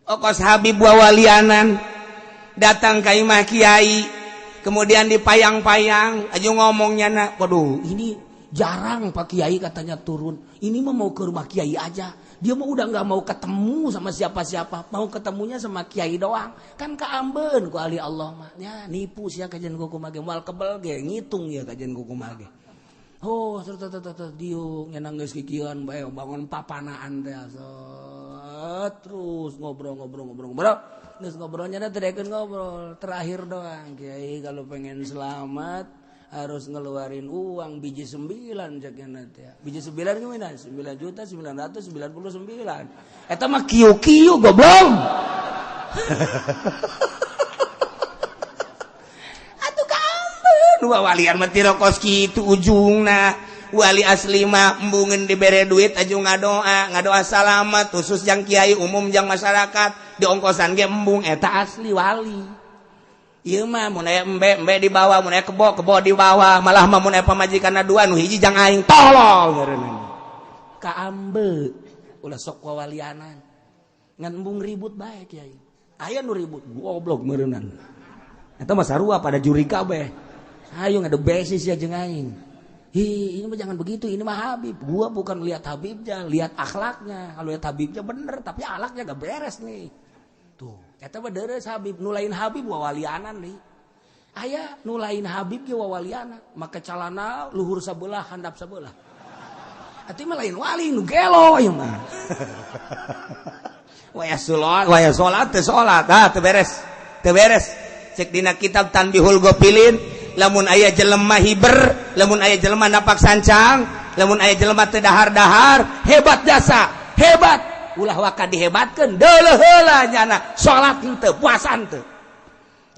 Okos Habib wawalianan datang ke imah kiai, kemudian dipayang-payang, aja ngomongnya nak, waduh ini jarang Pak Kiai katanya turun, ini mah mau ke rumah kiai aja, dia mah udah nggak mau ketemu sama siapa-siapa, mau ketemunya sama kiai doang, kan keamben ku ali Allah mah, ya nipu sia kajian kuku mage, mal kebel ge ngitung ya kajian kuku mage. Oh, diuk nyenang geus kikieuan bae bangun papanaan teh terus ngobrol. Geus ngobrolnya teh dekeun ngobrol, terakhir doang Kiai kalau pengen selamat harus ngeluarin uang biji 9 cakna teh. Biji 9 gimana? 9.999. Eta mah kieu-kieu goblok. Walian mah tirokos kitu ujungna wali asli mah embungeun dibere duit aju ngadoa salamat khusus jang kiai umum jang masyarakat diongkosan ge embung eta asli wali. Ieu mah mun aya embe di bawah, mun aya kebo di bawah, malah mah mun aya pamajikanna dua nu hiji jang aing tolol ngaranna. Kaambe ulah sok wawalianan ngan embung ribut bae kiai. Aya nu ribut goblok meureunan. Eta mah sarua pada juri kabeh. Ayo ngadu besis ya jeung aing. Ini mah jangan begitu, ini mah Habib. Gua bukan lihat Habibnya, lihat akhlaknya. Kalau lihat Habibnya bener, tapi akhlaknya gak beres nih. Tuh, eta mah deres Habib, nulain Habib wawalianan nih. Aya nulain Habib ge wawalianan, make calana luhur sabelah, handap sabelah. Atuh mah lain wali nu gelo ieu mah. Waya salat teu salat, teu beres. Teu beres. Cek dina kitab Tanbihul Ghafilin. Lamun aya jelema hiber, lamun aya jelema napak sancang, lamun aya jelema teu dahar-dahar, hebat jasa, hebat. Ulah waka dihebatkeun, deuleuh heula nyana, salat henteu, puasa henteu.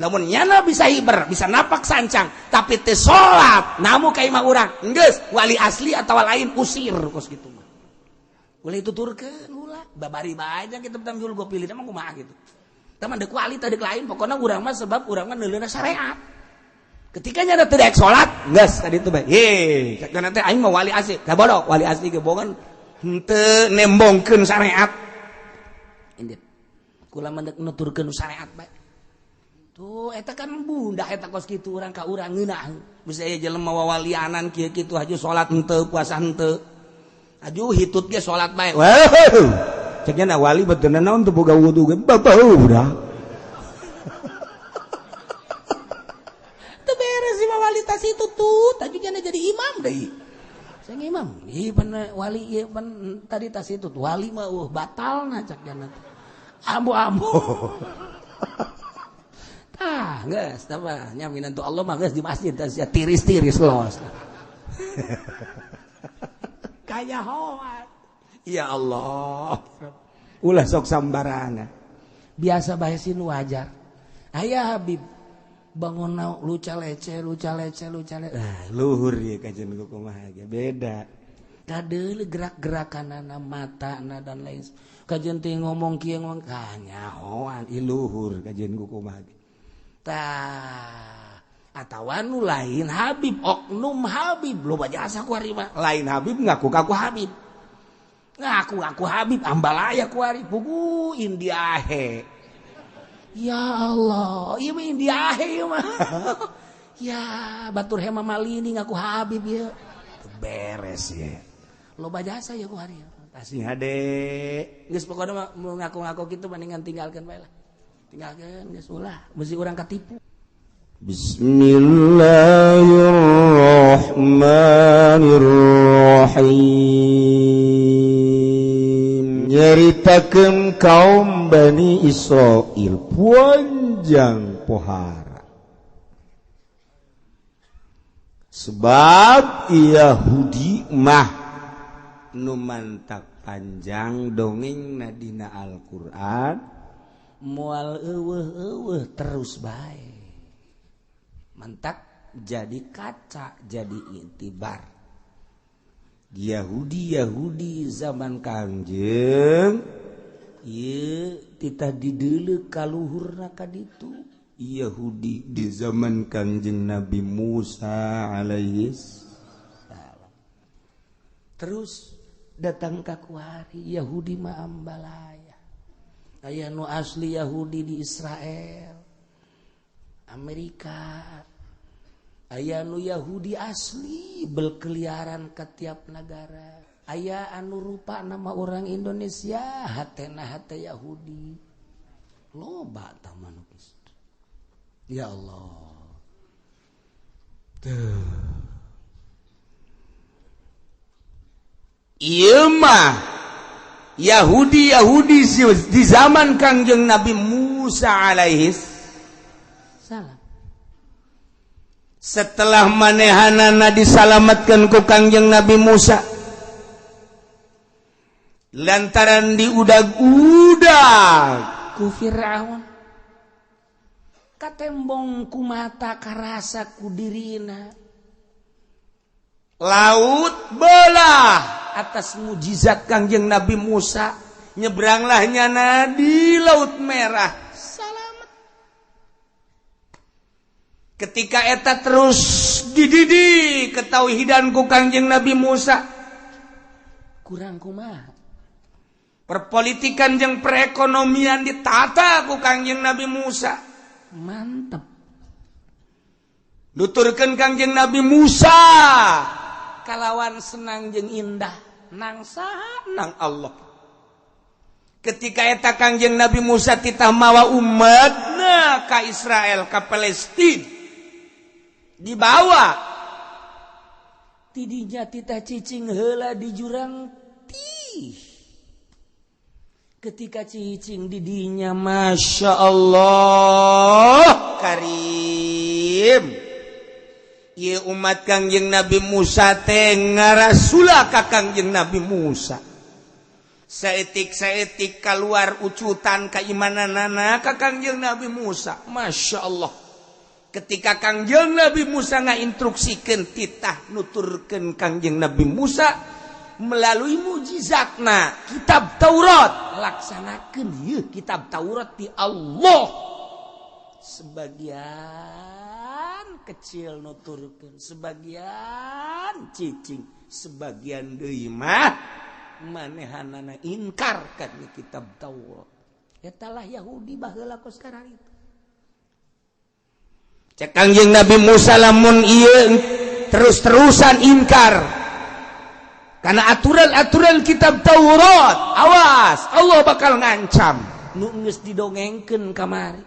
Lamun nyana bisa hiber, bisa napak sancang, tapi teu salat, namu ka imah urang, geus wali asli atawa lain usir kos kitu mah. Ulah dituturkeun ulah, babari bae aja kitab Tanbihul Ghafilin emang kumaha gitu. Taman deuk wali teh deuk lain, pokona urang mah sebab urang mah neuleuna syariat. Ketika nyana teu daek salat, geus ka ditu bae. Ye, cakna teh aing mah wali asli. Da bodoh, wali asli ge bogan henteu nembongkeun syariat. Indit. Kula mendek nuturkeun syariat bae. Tuh eta kan bunda eta kos kitu urang ka urang ngeunah. Bisa aya jelema wawalianan kieu kitu haju salat henteu, puasa henteu. Aju hitut ge salat bae. Wow. Cek nya wali beteuna naon teu boga wudu ge babau udah. Wali tas itu tuh tadi kan jadi imam deh. Saya imam. Iya pan wali iya pan tadi tas itu tuh wali mah batal na cak jana. Ambo. Geus tapa nyaminan tu Allah mah geus di masjid tas ya tiris-tiris los. Kaya hoat. Ya Allah. Ulah sok sambarana. Biasa bae sin wajar. Aya Habib bangun luca lece. Luhur ya kajian kumaha ge beda. Kadeul gerak-gerakanana matana dan lain. Kajian teh ngomong kieu ngomong nyahoan i luhur kajian kumaha ge. Tah atawa nu lain Habib oknum Habib loba jasa ku ari mah. Lain Habib ngaku-ngaku Habib. Ngaku-ngaku Habib ambalaya ku ari pugu indiahe. Ya Allah, iya mah indiahe mah. Ya, batur hema malini ngaku Habib ya. Beres ya. Loba jasa ya ku hari. Tasih hade. Geus pokona mah mau ngaku-ngaku kitu mendingan tinggalkeun bae lah. Tinggalkeun geus ulah, mesti urang katipu. Bismillahirrahmanirrahim. Nyaritakeun kaum Bani Israil panjang pohara. Sebab Yahudi mah nu mantak panjang dongeng dina Al-Qur'an moal eueuh terus bae. Mantak jadi kaca, jadi intibar. Yahudi zaman Kangjeng ieu titah dideuleu ka luhurna ka ditu. Yahudi di zaman Kangjeng Nabi Musa alaihis salam. Terus datang ka kuari Yahudi mah ambalaya. aya nu asli Yahudi di Israel Amerika, aya nu Yahudi asli berkeliaran ke tiap negara, aya anu rupa nama orang Indonesia hatena hate Yahudi loba tah manukis. Ya Allah ieu mah Yahudi di zaman Kangjeng Nabi Musa alaihis salam. Setelah manehanana disalamatkan ku Kangjeng Nabi Musa lantaran diudag-udag ku Firaun, katembong ku mata karasa ku dirina, laut belah atas mujizat Kangjeng Nabi Musa, nyebranglah nyana di Laut Merah salamet. Ketika eta terus dididik ketauhidan ku Kangjeng Nabi Musa, kurang kumaha perpolitikan jeung perekonomian ditata ku Kangjeng Nabi Musa, mantep. Nuturkeun Kangjeng Nabi Musa kalawan senang jeung indah nang saha nang Allah. Ketika eta Kangjeng Nabi Musa titah mawa umatna ka Israel, ka Palestina, dibawa tidinya titah cicing heula di jurang tih. Ketika cicing didinya Masya Allah karim, ieu umat Kangjeng Nabi Musa teh ngarasula ka Kangjeng Nabi Musa. Saetik keluar ucutan keimananana ka Kangjeng Nabi Musa. Masya Allah. Ketika Kangjeng Nabi Musa ngainstruksikeun titah nuturkeun Kangjeng Nabi Musa melalui mujizatna kitab Taurat, laksanakeun ieu kitab Taurat ti Allah. Sebagian kecil nuturkeun, sebagian cicing, sebagian deui mah manehanana ingkar kana kitab Taurat. Eta lah Yahudi baheula kos sekarang itu. Cek Kangjeng Nabi Musa lamun ieu terus-terusan ingkar karena aturan-aturan kitab Taurat, awas Allah bakal ngancam nu geus didongengkeun kamari.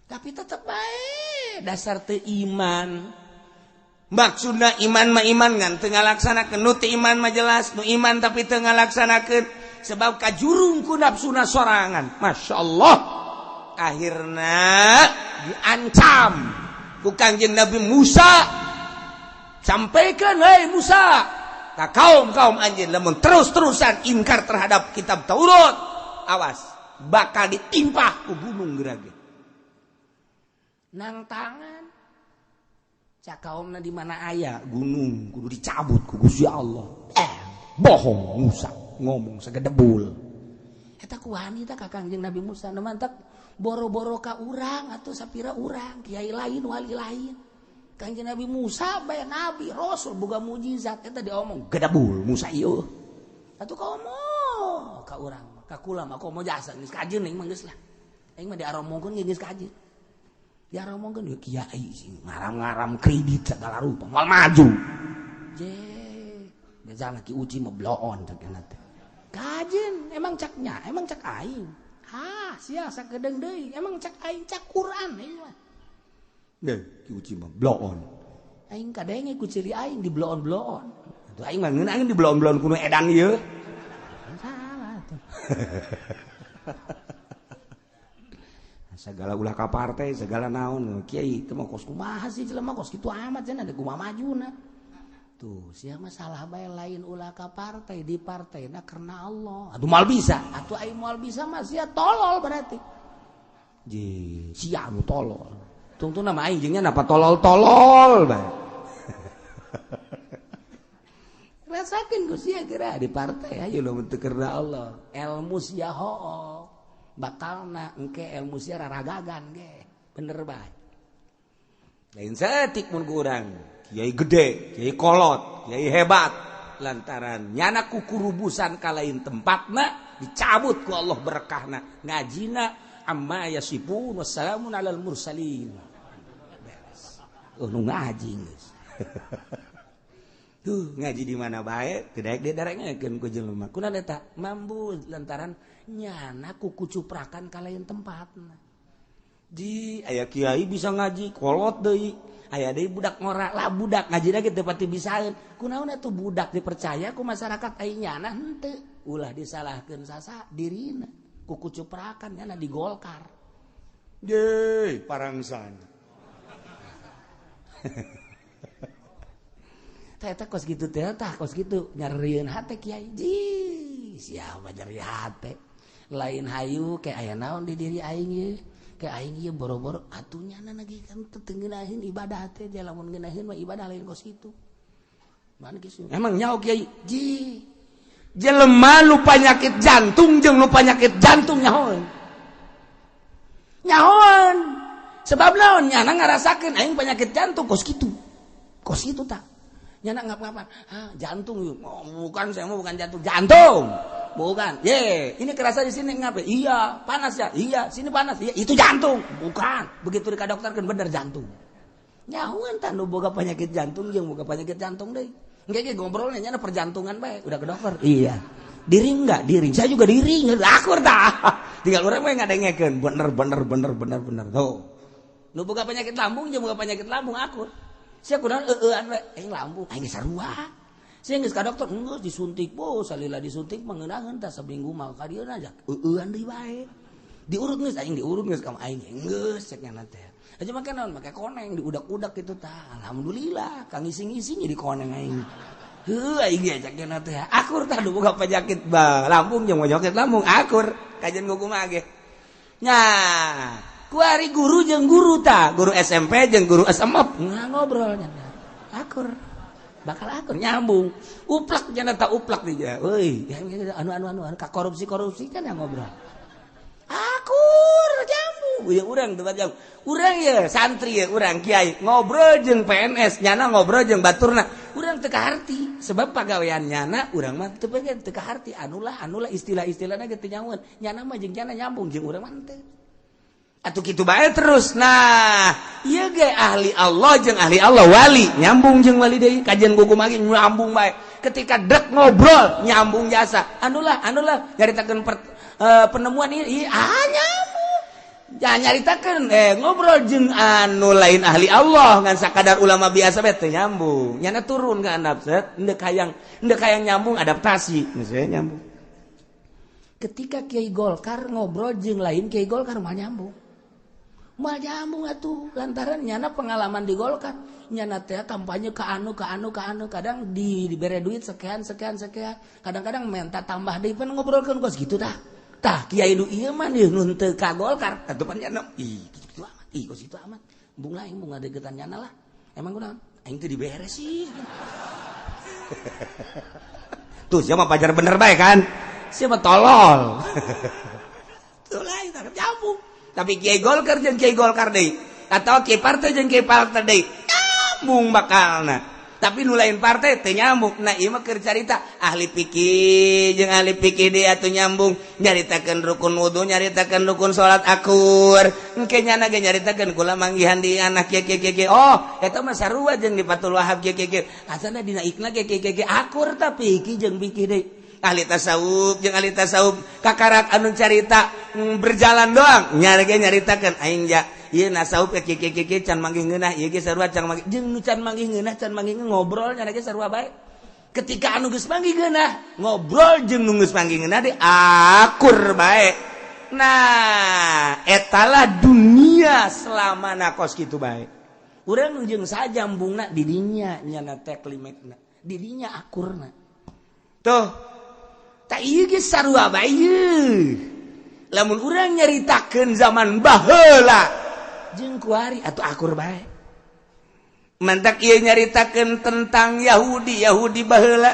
Tapi tetep bae dasar teu iman. Maksudna iman mah iman ngan teu ngalaksanakeun, nu teu iman mah jelas nu iman tapi teu ngalaksanakeun sebab kajurung ku nafsuna sorangan. Masyaallah. Akhirna diancam ku Kangjeng Nabi Musa, sampaikan hei Musa ka kaum anjeun lamun terus-terusan ingkar terhadap kitab Taurat, awas bakal ditimpah ku gunung gerage. Nang tangan cak kaumna di mana aya gunung kudu dicabut ku Gusti Allah. Bohong Musa ngomong sagedebul. Eta ku wanita ka Kangjeng Nabi Musa nu mantak boro-boro ka urang atau sapira urang kiai lain wali lain. Kangjeng Nabi Musa bae nabi rasul boga mujizat eta diomong gedebul Musa ieu. Atuh ka omong ka urang ka kula mah komo jasa geus kajeun ning mah geus lah. Aing mah diaromongkeun geus kajeun. Diaromongkeun ieu kiai ngaram-ngaram kredit segala rupa moal maju. Je, biasa ki uci mah bloon cak teh. Kajeun emang caknya, emang cak aing. Ha, sia sakedeung deui, emang cak aing cak Quran aing mah. Deh, ki uci mah bloon. Aing kadenge ku ciri aing di bloon-bloon. Atuh aing mah ngeun aing di bloon-bloon kuno edan ieu. Salah tuh. Segala ulah ka partai, segala naon, kiai teu mah kos kumaha sih jelema kos kitu amat cenah ada kumaha majuna. Tuh, sia mah salah bae lain ulah ka partai, di partaina karena Allah. Atuh moal bisa, atuh aing moal bisa mah sia tolol berarti. Je, sia anu tolol. Tungtung nama aing jeung nya napa tolol-tolol bae. Rasakeun ku sia geura di partai ayo lamun teu karena Allah. Ilmu sia hook. Bakalna engke ilmu sia raragagan ge. Bener bae. Lain saeutik mun ku urang. Kiai gede, kiai kolot, kiai hebat lantaran nyana kukurubusan ka lain tempatna dicabut ku Allah berkahna ngajina amma yasifun wassalamun alal mursalin beres nu ngaji geus tuh ngaji di mana bae teu daek didarengekeun ku jelema kunaon eta mambu lantaran nyana ku kucuprakan ka lain tempatna di aya kiai bisa ngaji kolot deui aya deui budak ngora lah budak ngajina ge teu pati bisaeun kunaon atuh budak dipercaya ku masyarakat ai nyana henteu ulah disalahkeun sasa dirina ku kucuprakan nyana di Golkar ye parangsan eta kos kitu teh tah kos kitu nyarieun hate kiai ji siapa nyari hate lain hayu ke aya naon di diri aing ye ke aing ye boro-boro atunya na lagi kan teu ngeunaheun ibadah teh dia lamun ngeunaheun mah ibadah lain kos kitu mana kieu emang nyaho kiai ji jelema nu panyakit jantung jeung nu panyakit jantung nyahoan sebab naon nyana ngarasakeun aing panyakit jantung kos kitu tah nyana ngap-ngapan jantung yuk bukan saya mau bukan jantung bukan ini kerasa di sini ngapain iya panas ya iya sini panas iya itu jantung bukan begitu di dokter kan bener jantung nyahuan tah nu boga penyakit jantung jeung boga penyakit jantung deui engke ngobrolnya nyana perjantungan bae udah ke dokter iya diring saya juga diring akur tah tinggal urang mah ngadengekeun bener tuh nu boga penyakit lambung jeung boga penyakit lambung akur sia kunaon eueuan we lambung aing sarua sia geus ka dokter geus disuntik bos salila disuntik mah ngeunaheun tah sabinggu mah ka dieu aja eueuan deui bae diurut geus aing diurut geus ka aing geus cek nya teh aja make naon make koneng diudak-udak kitu tah alhamdulillah ka ngising-ngising di koneng aing heuh aing ge cek nya teh akur tah nu boga penyakit lambung jeung penyakit lambung akur kajian kumaha ge nya kuari guru jeung guru tah guru SMP jeung guru SMA ngobrolnya akur bakal akur nyambung uplak nya tah uplak dia euy anu ka korupsi kan yang ngobrol akur nyambung ya urang teu jam urang ye santri ye urang kiai ngobrol jeung PNS nyana ngobrol jeung baturna urang teu kaharti sebab pagawean nyana urang mah teu pengen teu kaharti anulah istilah-istilahna ge teu nyahoan nyana mah jeung nyana nyambung jeung urang mah teu atuh kitu bae terus nah ieu ge ahli Allah jeung ahli Allah wali nyambung jeung wali deui kajian gugum lagi nyambung bae ketika dek ngobrol nyambung jasa anulah nyaritakeun penemuan ieu nyambung nyaritakeun ngobrol jeung anu lain ahli Allah ngan sakadar ulama biasa bae teu nyambung nyana turun ka handap set endek hayang nyambung adaptasi geus nyambung ketika Kiai Golkar ngobrol jeung lain Kiai Golkar mah nyambung atuh lantaran nyana pengalaman di Golkar nyana teh kampanye ke anu kadang dibere duit sekian kadang-kadang minta tambah deui pan ngobrolkeun kos gitu tah kiai nu ieu mah nun teu ka Golkar atuh pan nyana kitu amat kos itu amat bung lain bung ngadegetan nyana lah emang kunaon aing teu dibere sih tuh siapa pajar bener bae kan siapa tolol tuh lain nyambung tapi Kiai Golkar jeung Kiai Golkar deui atau Kiai partai jeung Kiai partai deui nyambung bakalna tapi nu lain partai teu nyambung nah ieu mah keur carita ahli fikih jeung ahli fikih deui atuh nyambung nyaritakeun rukun wudu nyaritakeun rukun salat akur engke nyana ge nyaritakeun kula manggihan di anak kieu oh eta mah sarua jeung di Fathul Wahab kieu asalna dina ikna ge akur tapi fikih jeung fikih deui ahli tasawuf jeung ahli tasawuf kakarak anu carita berjalan doang nyaritakeun aing ja ieu tasawuf ke can manggih ngeunah ieu ge sarua can manggih jeung nu can manggih ngeunah ngobrol nya ge sarua bae ketika anu geus manggih ngeunah ngobrol jeung nu geus manggih ngeunah de akur bae nah etalah dunia selamana kos kitu bae urang nu jeung sajambungna di dinya nyana teh klimakna di dinya akurna tuh tak iya ge sarua bae lamun urang nyaritakeun zaman baheula jeung kuari atuh akur bae mantak ieu nyaritakeun tentang Yahudi baheula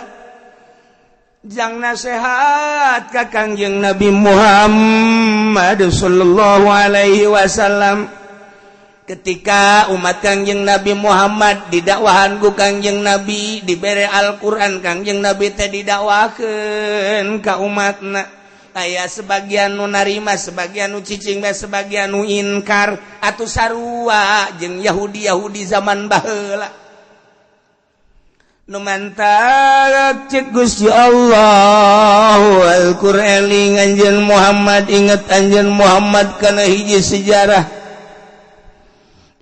jang nasihat ka Kangjeng Nabi Muhammad sallallahu alaihi wasallam ketika umat Kangjeng Nabi Muhammad didakwahan ku Kangjeng Nabi dibere Al-Qur'an Kangjeng Nabi teh didakwakeun ka umatna aya sebagian nu narima sebagian nu cicing sebagian nu inkar atuh sarua jeung Yahudi zaman baheula nu mantap cek Gusti Allah Al-Qur'an anjeun Muhammad inget anjeun Muhammad kana hiji sejarah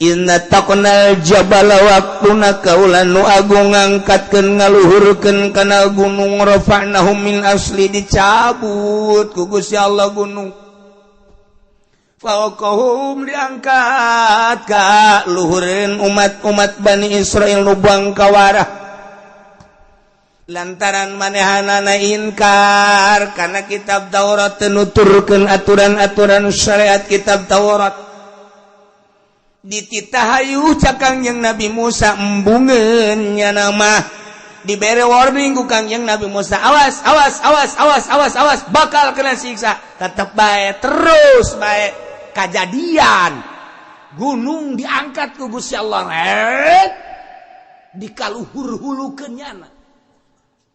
inna taqnal jabala waqtuna kaulan nu agung ngangkatkeun ngaluhurkeun kana gunung rafa'nahu min asli dicabut ku Gusti Allah gunung fawqahum diangkat ka luhureun umat Bani Israil nu bangkawarah lantaran manehanana inkar kana kitab Taurat nuturkeun aturan-aturan syariat kitab Taurat dititahayu cakang yang Nabi Musa embungeun nya nama dibere warning ku Kangjeng Nabi Musa awas bakal kena siksa tetep bae terus bae kajadian gunung diangkat ku Gusti Allah dikaluhur-hulukeun nyana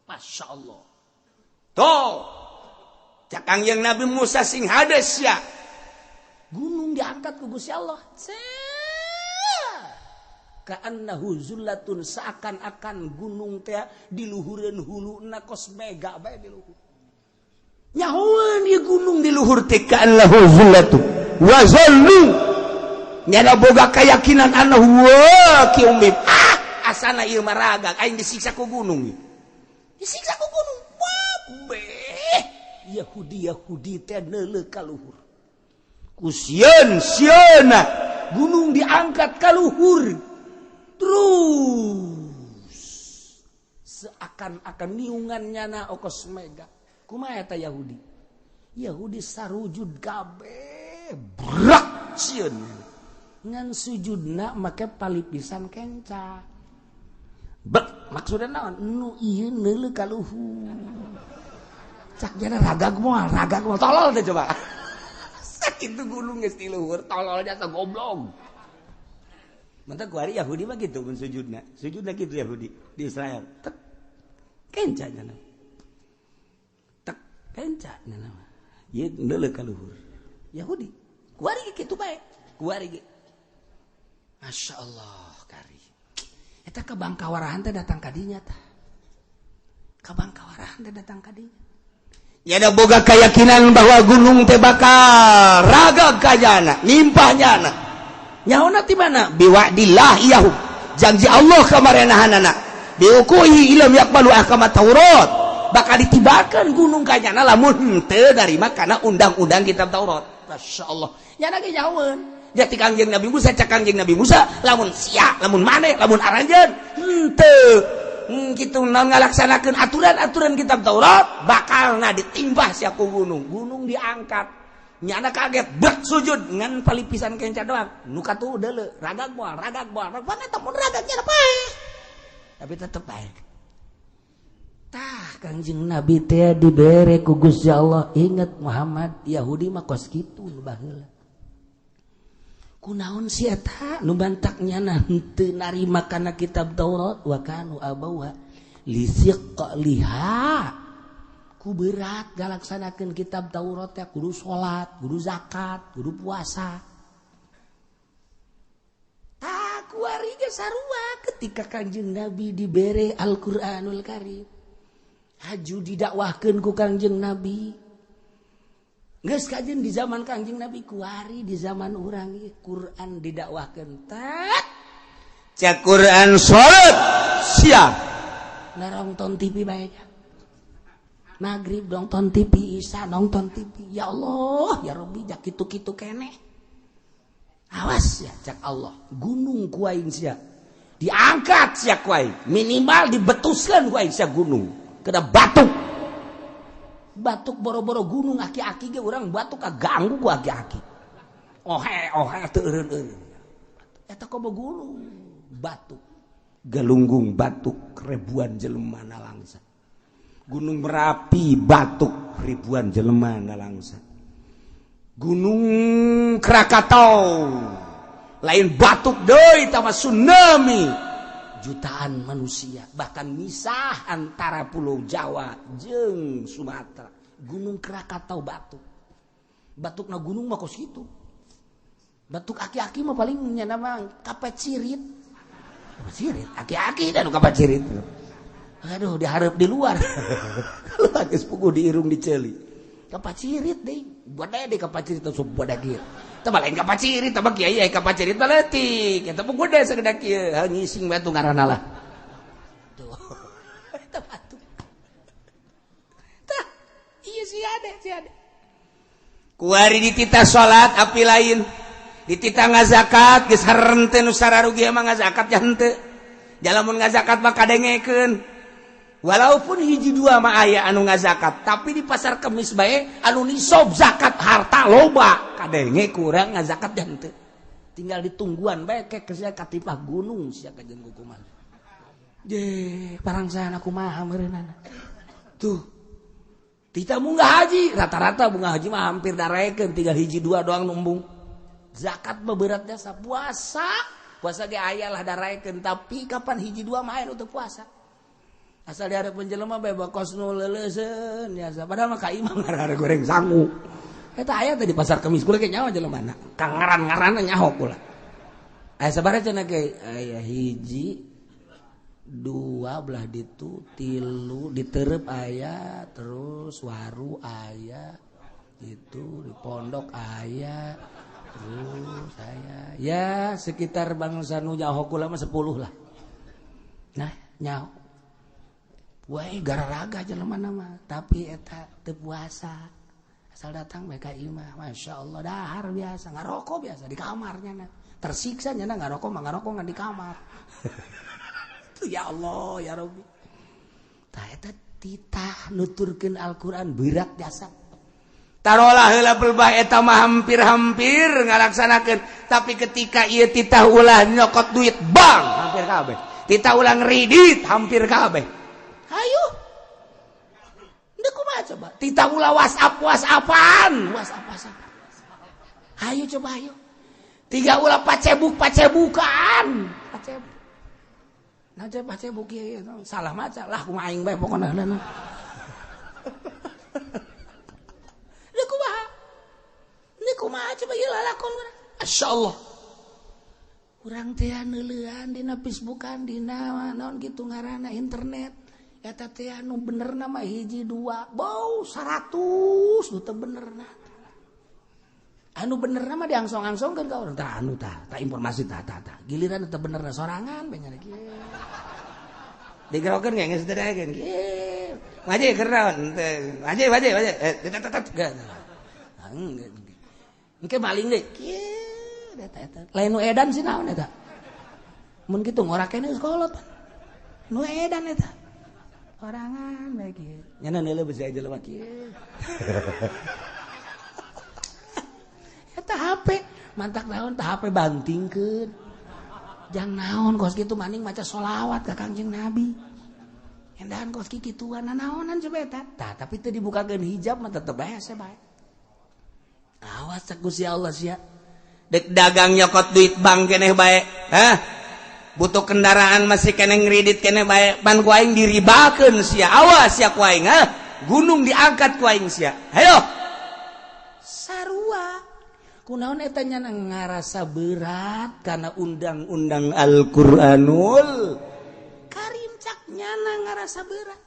Masya Allah tuh cakang yang Nabi Musa sing hades ya gunung diangkat ku Gusti Allah ka'annahu zullatun seakan-akan gunung teh diluhureun huluna kos mega bae di luhur nyahoan ieu gunung di luhur teh ka'annahu zullatun wa zallu nyana boga keyakinan annahu waqi'um asana ieu mah ragag aing disiksa ku gunung disiksa ku gunung babe Yahudi teh neuleuh ka luhur kusieun-sieuna gunung diangkat ka luhur terus seakan-akan niungannya na okos mega kumaha eta Yahudi sarujud kabeh brak sieun ngan sujudna make palipisan kenca bek maksudna naon nu ieu neuleuh ka luhur cak jana ragag moal tolol teh coba itu gunung geus di luhur tololnya teh goblok mantap ku hari Yahudi mah gitu mun sujudna gitu Yahudi di Israel tek kenca nya tek kenca nya ieu neuleuh ka luhur Yahudi ku hari kitu bae ku hari ge masyaallah kari eta kabangkawarahan teh datang ka dinya tah kabangkawarahan teh datang ka dinya nya da boga keyakinan bahwa gunung teh bakal ragag kajana nimpahnyana nyaona ti mana biwa'dillah iyahu janji Allah ka marenahanana biukuhi ilam yaqbalu ahkamat Taurat bakal ditibakeun gunung kajana lamun teu narima kana undang-undang kitab Taurat masyaallah nya ge nyaweun jati Kangjeng Nabi Musa cak Kangjeng Nabi Musa lamun sia lamun maneh lamun aranjeun henteu kitu naon ngalaksanakeun aturan-aturan kitab Taurat bakalna ditimbah sia ku gunung diangkat nyana kaget bersujud ngan palipisan kenca doang nu katu deuleu ragag moal mana teh mun ragagnya bae tapi tetep bae tah Kangjeng Nabi teh dibere ku Gusti Allah inget Muhammad Yahudi mah kos kitu nu baheula kunaon si eta nu bantak nyana henteu narima kana kitab Taurat wa kanu abawa lisiqliha ku berat galaksanakeun kitab Taurat teh kudu salat, kudu zakat, kudu puasa. Tak kuari ge sarua ketika Kangjeng Nabi dibere Al-Qur'anul Karim. Haju didakwahkeun ku Kangjeng Nabi. Geus kajeun di zaman Kangjeng Nabi kuari di zaman urang ieu Quran didakwahkeun. Tak cak Quran salat siap. Narongton TV bae. Maghrib nonton TV, Isya nonton TV. Ya Allah, ya Rabbi, jak kitu-kitu keneh. Awas ya, cak Allah. Gunung kuaing sia. Diangkat sia kuaing. Minimal dibetuskan kuaing sia gunung. Kena batuk. Batuk boro-boro gunung aki-aki ge urang batuk kaganggu ku aki-aki. Ohe teu eureun-eureun. Eta kobo gunung batuk. Galunggung batuk ribuan jelema nalangsa. Gunung Merapi batuk ribuan jelema nalangsa. Gunung Krakatau lain batuk deui tama tsunami jutaan manusia bahkan misah antara Pulau Jawa jeung Sumatera Gunung Krakatau batuk na gunung mah kos gitu. Batuk aki-aki mah paling nama kapacirit. Kapacirit, aki-aki dan kapacirit. Aduh, diharap di luar. Kalau lagi sepugu diirung diceli. Kapacirit deh, buat deh kapacirit atau buat daging. Tapi lain kapacirit, tapi kiai kapacirit baletik. Tapi gue deh sekedar kiai, ngising batu ngarana lah. Tuh, itu batuk. Tah, iya sih ada. Kuari ditita salat api lain. Ditita ngazakat geus harente nu sararugi mah ngazakat ya henteu. Jalamun ngazakat mah kadengekeun. Walaupun hiji dua mah aya anu ngazakat, tapi di pasar Kemis bae anu nisab zakat harta loba kadenge kurang ngazakat ya henteu. Tinggal ditungguan bae ke sia katipah gunung sia kajen kukuman. Je, parangsana kumaha meureunana. Tuh. Tita munggah haji, rata-rata munggah haji mah hampir daraekeun tinggal hiji dua doang numbung. Zakat mah berat jasa puasa ge aya lah daraekeun tapi kapan hiji dua mah aya teu puasa. Asal dihareupeun jelema bae bakos nu leuleuseun biasa padahal mah ka imam ngarana goreng sangu. Eta aya teh di pasar Kemis kula ge nyawa jelemana. Kang ngaran-ngaranna nyaho kula. Aya sabaraha cenah ge aya hiji dua belah ditu tilu diterep ayah terus waru ayah itu di pondok ayah terus ayah ya sekitar bangsa nu nyaho kula mah 10 lah. Nah nyaho wae gararaga jelema nama tapi eta teu puasa asal datang bae ka imah masyaallah dahar biasa ngarokok biasa di kamarnya tersiksa nya ngarokok mah ngarokok ngan di kamar. Ya Allah ya Rabbi. Tah eta titah nuturkeun Al-Qur'an berat jasa. Tarolah heula pelbah eta mah hampir-hampir ngalaksanakeun, tapi ketika ieu titah ulah nyokot duit bang hampir kabeh. Titah ulah ngridit hampir kabeh. Hayu. Ndeu kumaha coba? Titah ulah WhatsApp-WhatsAppan. Hayu coba hayu. Tiga ulah pacebukan. Pacebuk. Nah coba cebuk kieu salah maca lah kumaha aing bae pokona heula. Ni kumaha coba ieu lalakon masyaallah. Urang teh neuleuan dina Facebookan dina naon kitu ngaranna internet. Eta teh anu benerna mah hiji dua bau 100 nu teu benerna. Anu benerna mah diangsong-angsongkeun ka urang tah anu tah informasi tah. Giliran teu benerna sorangan bae nya kieu. Digerokeun ge geus dadaekeun kieu. Ngaji keur naon? Ngaji. Engke maling deui. Kieu eta. Lain nu edan sih naon eta? Mun kitu ngorakeun geus kolot. Nu edan eta. Sorangan bae kieu. Nyana neuleuh beusi jelema kieu. Eta HP mantak naon tah HP bantingkeun. Jang naon kos kitu maning maca sholawat ka Kangjeng Nabi. Endahan kos kituan naonan coba eta. Tah tapi teu dibukakeun hijab mah tetep hese bae. Awas cek Gusti Allah sia. Dek dagang nyokot duit bank keneh bae. Hah? Butuh kendaraan masih keneh ngridit keneh bae. Ban ku aing diribakeun sia. Awas sia ku aing, ha? Gunung diangkat ku aing sia. Hayo. Sarua. Kunaon eta nya ngarasa berat karena undang-undang Al-Qur'anul Karim cak nya ngarasa berat.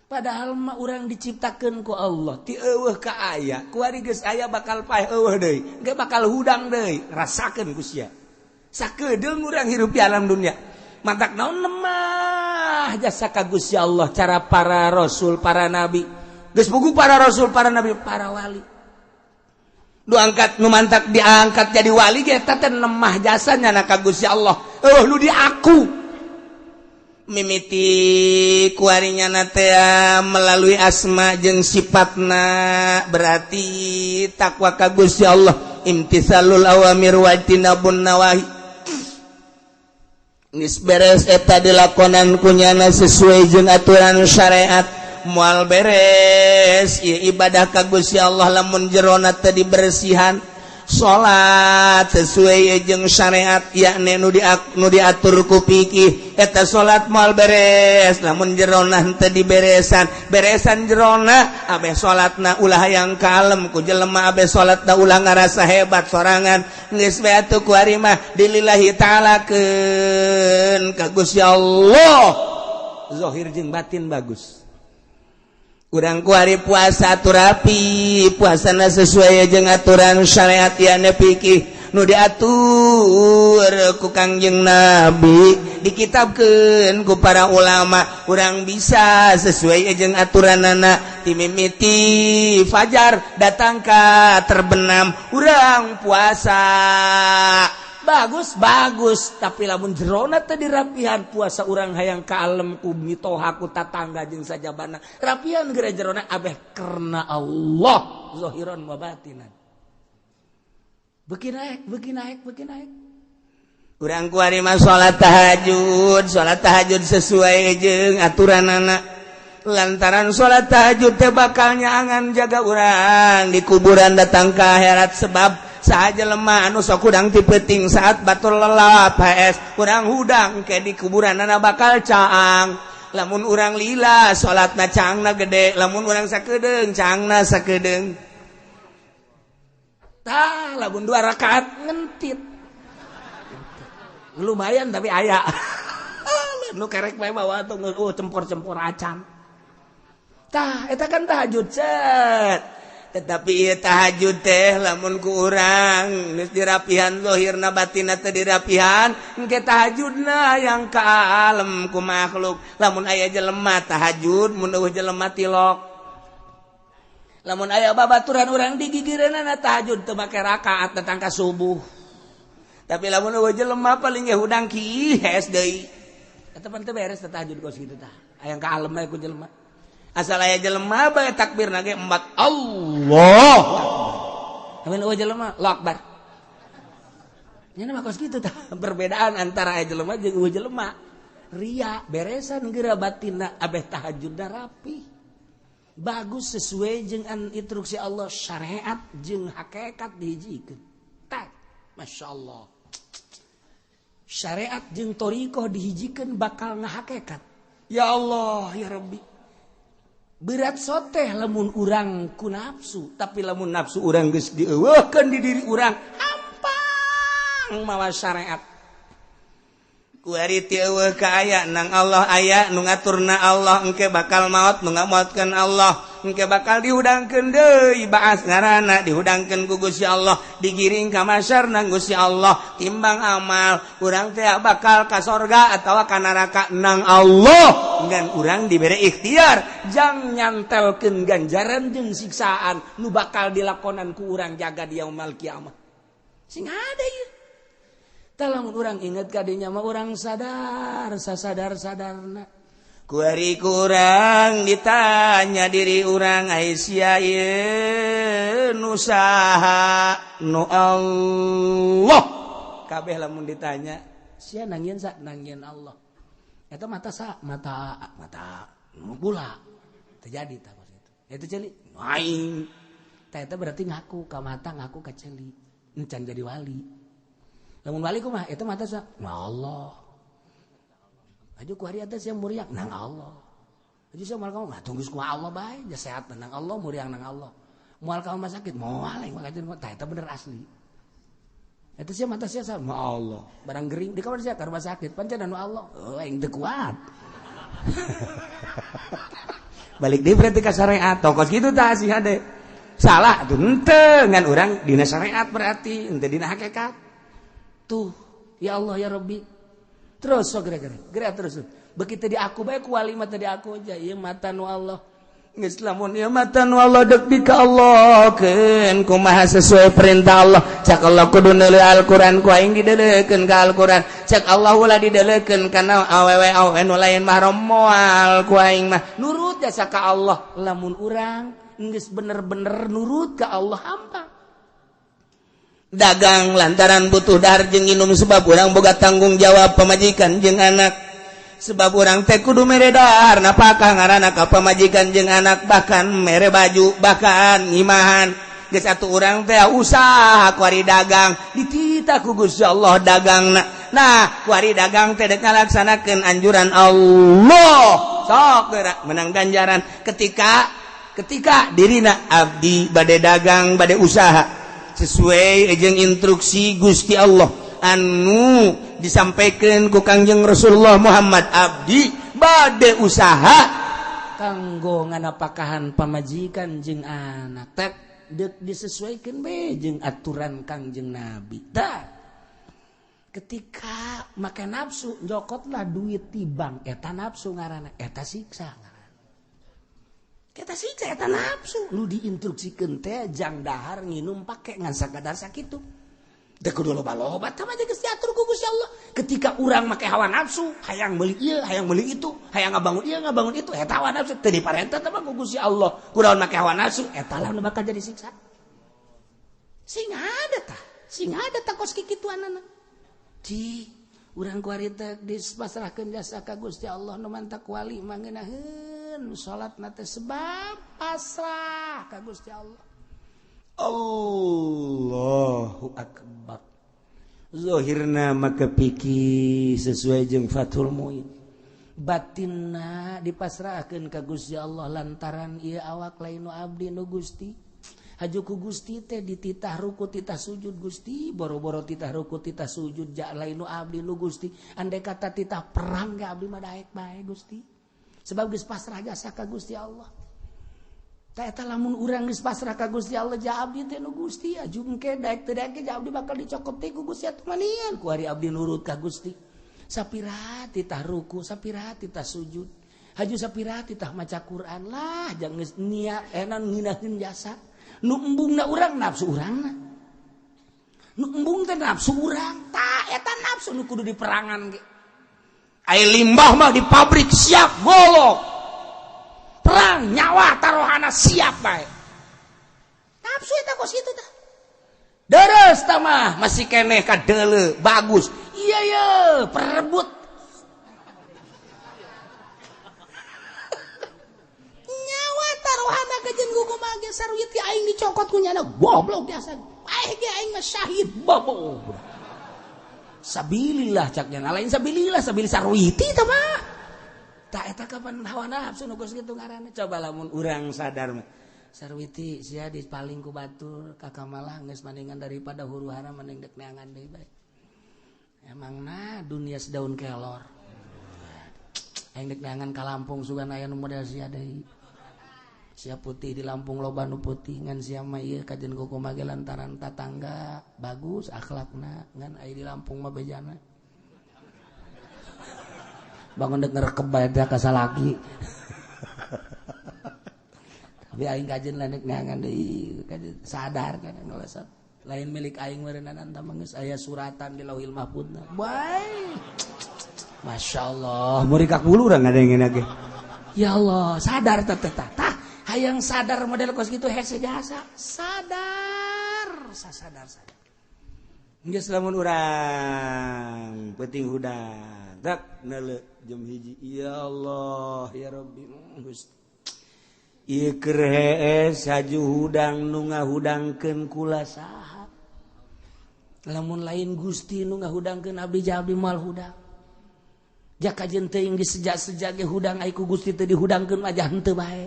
Padahal mah urang diciptakeun ku Allah ti eueuh ka aya. Ku ari geus aya bakal paeh eueuh deui, ge bakal hudang deui. Rasakeun ku sia. Sakedeung urang hirup di alam dunia. Mantak naon lemah jasa ka Gusti Allah cara para rasul, para nabi. Geus puguh para rasul, para nabi, para wali. Nu angkat nu mantak diangkat jadi wali ge eta teh lemah jasanya na ka Gusti Allah. Nu di aku mimiti kuarinya na teh melalui asma jeung sifatna berarti takwa ka Gusti Allah imtisalul awamir wa tinabun nawahi. Geus beres eta dilakonan kunyana sesuai jeung aturan syariat. Mual beres ibadah ka Gusti Allah lamun jerona teu dibersihan salat sesuai jeung syariat yakni nu diatur ku fikih eta salat moal beres lamun jerona henteu diberesan beresan jerona abeh salatna ulah hayang kalem ku jelema abeh salatna ulah ngarasa hebat sorangan geus bae atuh ku ari mah dilillahi ta'ala keun ka Gusti Allah zahir jeung batin bagus. Urang ku hari puasa atur rapi puasana sesuai jeung aturan syariat yana fikih nu diatur ku Kangjeng Nabi dikitabkeun ku para ulama urang bisa sesuai jeung aturanana ti mimiti fajar datang ka terbenam urang puasa bagus tapi lamun jerona teh dirapihan puasa urang hayang kalem ku mitoha ku tatangga jeung sajabana rapihan geura jerona abeh karena Allah zahiran wa batinan beuki naik urang ku ari mah salat tahajud sesuai jeung aturanana lantaran salat tahajud teh bakal nyaangan jaga urang di kuburan datang ka akhirat sebab saja lemah anu sok udang tipeting saat batur lelap HS urang hudang ke di kuburanana bakal caang lamun urang lila salatna caangna gede lamun urang sakedeung caangna sakedeung tah lamun 2 rakaat ngentit lumayan tapi aya nu kerek bae bawa tuh cempor-cempor acan tah eta kan tahajud cet tetapi tahajud teh lamun ku urang geus dirapihan zahirna batinna teh dirapihan engke tahajudna yang kalem ku makhluk lamun aya jelema tahajud mun eueuh jelema tilok lamun aya babaturan urang di gigireunana tahajud teu make rakaat datang ka subuh tapi lamun eueuh jelema paling ge hudang kihes deui eta pan teu beres tahajud kos kitu tah aya kalem aya ku jelema asal aya jelema bae takbirna ge embat Allah. Amin eueuh jelema Allahu Akbar. Nya mah kos kitu tah perbedaan antara aya jelema jeung eueuh jelema. Ria beresan geura batinna abeh tahajudna rapi. Bagus sesuai jeung instruksi Allah syariat jeung hakikat dihijikeun. Tah masyaallah. Syariat jeung thariqah dihijikeun bakal ngahakikat. Ya Allah ya Rabbi. Berat soteh lamun urang ku nafsu tapi lamun nafsu urang geus dieuweuhkeun di diri urang hampang mawa syariat ku ari ti eueuh ka aya nang Allah aya nu ngaturna Allah engke bakal maot nu ngamaotkeun Allah engke bakal dihudangkeun deui baas ngaranna dihudangkeun ku Gusti Allah digiring ka masyar nang Gusti Allah timbang amal urang teh bakal ka sorga atawa ka neraka nang Allah ngan urang dibere ikhtiar jang nyantelkeun ganjaran jeung siksaan nu bakal dilakonan ku urang jaga di yaumul kiamah sing ada ieu tah lamun urang inget ka dinya mah urang sadar sasadar-sadarna ku ari kurang ditanya diri urang ai sia ieu nu saha nu Allah kabeh lamun ditanya sia nangieun sa nangieun Allah eta mata pula terjadi tah maksud itu ceuli aing tah eta berarti ngaku ka mata ngaku ka ceuli encan jadi wali lamun wali kumaha eta mata sa Allah aju ku hari atas yang muriang nang Allah aju sia moal kamu tunggu ku Allah bae ja sehat nang Allah muriang nang Allah moal kamu mah sakit moal aing mah tah eta bener asli eta sia mata sia sa Allah barang gering di kamar sia ka rumah sakit pancen anu Allah aing teu kuat balik deui berarti ka syariat tokos kitu tah sih hade salah atuh henteu ngan urang dina syariat berarti henteu dina hakikat tuh ya Allah ya Rabbi terus so gerak terus begitu di aku bae ku wali mah teh di aku aja ieu mata nu Allah geus lamun ieu mata nu Allah dek di ka Allah keun kumaha sesuai perintah Allah cak Allah kudu neuleuh Al-Qur'an ku aing dideulekeun ka Al-Qur'an cak Allah ulah dideulekeun kana awewe nu lain mahram moal ku aing mah nurut jasa ka Allah lamun urang geus bener-bener nurut ka Allah hampang dagang lantaran butuh dahar jeung inum sebab urang boga tanggung jawab pamajikan jeung anak sebab urang teh kudu mere dahar napakah ngaranna ka pamajikan jeung anak bahkan mere baju bahkan ngimahan ke satu orang teh usaha kuari dagang dititah ku Gusti Allah dagangna. Nah kuari dagang teh dek ngalaksanakeun anjuran Allah sok menang ganjaran ketika dirina abdi bade dagang bade usaha sesuai jeung instruksi Gusti Allah anu disampaikan ku Kangjeng Rasulullah Muhammad. Abdi bade usaha kanggo nganapakahan pamajikan jeung anak tek dek disesuaikan be jeung aturan Kangjeng Nabi. Ketika make nafsu njokotlah duit ti bank eta nafsu ngaranna eta siksa ngaranna. Eta siksa eta nafsu lu diinstruksikeun teh jang dahar nginum pake ngan sakadar sakitu. Da kudu loba-loba tah mah geus diatur ku Gusti Allah. Ketika urang make hawa nafsu, hayang meuli ieu, hayang meuli itu, hayang ngabangun ieu, ngabangun itu, eta hawa nafsu teu diparentah tah ku Gusti Allah. Kunaon make hawa nafsu, eta lah nu bakal jadi siksa. Sing ada tah kos kikituanana. Di urang kuari teh dipasrahkeun jasa ka Gusti Allah nu mantak wali mangeunaheun salatna teh sebab pasrah ka Gusti Allah. Allahu akbar. Zahirna maka piki sesuai jeung Fathul Muin. Batinna dipasrahkeun ka Gusti Allah lantaran ieu awak lain nu abdi nu Gusti. Haju ku Gusti teh dititah ruku titah sujud Gusti, boro-boro titah ruku titah sujud jak lain nu abdi nu Gusti. Andai kata titah perang ge abdi mah daek bae Gusti. Sebab geus pasrah jasa ka Gusti Allah. Eta lamun urang geus pasrah ka Gusti Allah ja abdi teh nu Gusti aju engke daek teu daek ja abdi bakal dicokot teh ku Gusti atuh manian ku ari abdi nurut ka Gusti. Sapiraha titah ruku, sapiraha titah sujud. Haju sapiraha titah maca Quran lah jang geus niat enan nginaheun jasa. Nu embungna urang nafsu urangna. Nu embung teh nafsu urang. Tah eta nafsu nu kudu diperangan ge. Ai limbah mah di pabrik siap golok. Perang nyawa taruhana siap bae. Nafsu eta kos kitu tah. Deres tah mah masih keneh kadeuleu bagus. Iya ye perebut. Nyawa taruhana ka jeung kumaha ge sarwi ti aing dicokot ku nyana goblok biasa. Aing ge aing mah syahid bobo. Sabilillah caknya lain sabilillah sabil sarwiti tah mah. Tak eta kapan hawa nafsu nu geus kitu ngaranna coba lamun urang sadar mah sarwiti sia dipaling ku batur kakamalah geus mandingan daripada huru-hara mending dek neangan deui bae. Emangna dunia sedaun kelor. Aing dek neangan ka Lampung sugan aya nu model sia deui. Sia putih di Lampung loba nu putih ngan sia mah ieu kajen kumaha ge lantaran tatangga bagus akhlakna ngan aya di Lampung mah bejana. Bangun dek ngerekep bae teh ka salaki. Tapi aing kajen lain neangan deui, kajen sadar kan ngelesat. Lain milik aing meureunana tah mah geus aya suratan di Lauhil Mahfuzna. Bae. Masyaallah, muri ka kulu urang ngadengeuna ge. Ya Allah, sadar teh tah. Tah, hayang sadar model kos kitu hese jasa. Sadar, sadar. Geus lamun urang penting hudang. Tak neuleuh jam hiji. Ya Allah, ya Rabbi, Gusti. Ieu keur hees haju hudang nu ngahudangkeun kula saha. Lamun lain Gusti nu ngahudangkeun abdi ja abdi moal hudang. Jakajeun teuing di sejak-sejak ge hudang ai ku Gusti teu dihudangkeun mah jah henteu bae.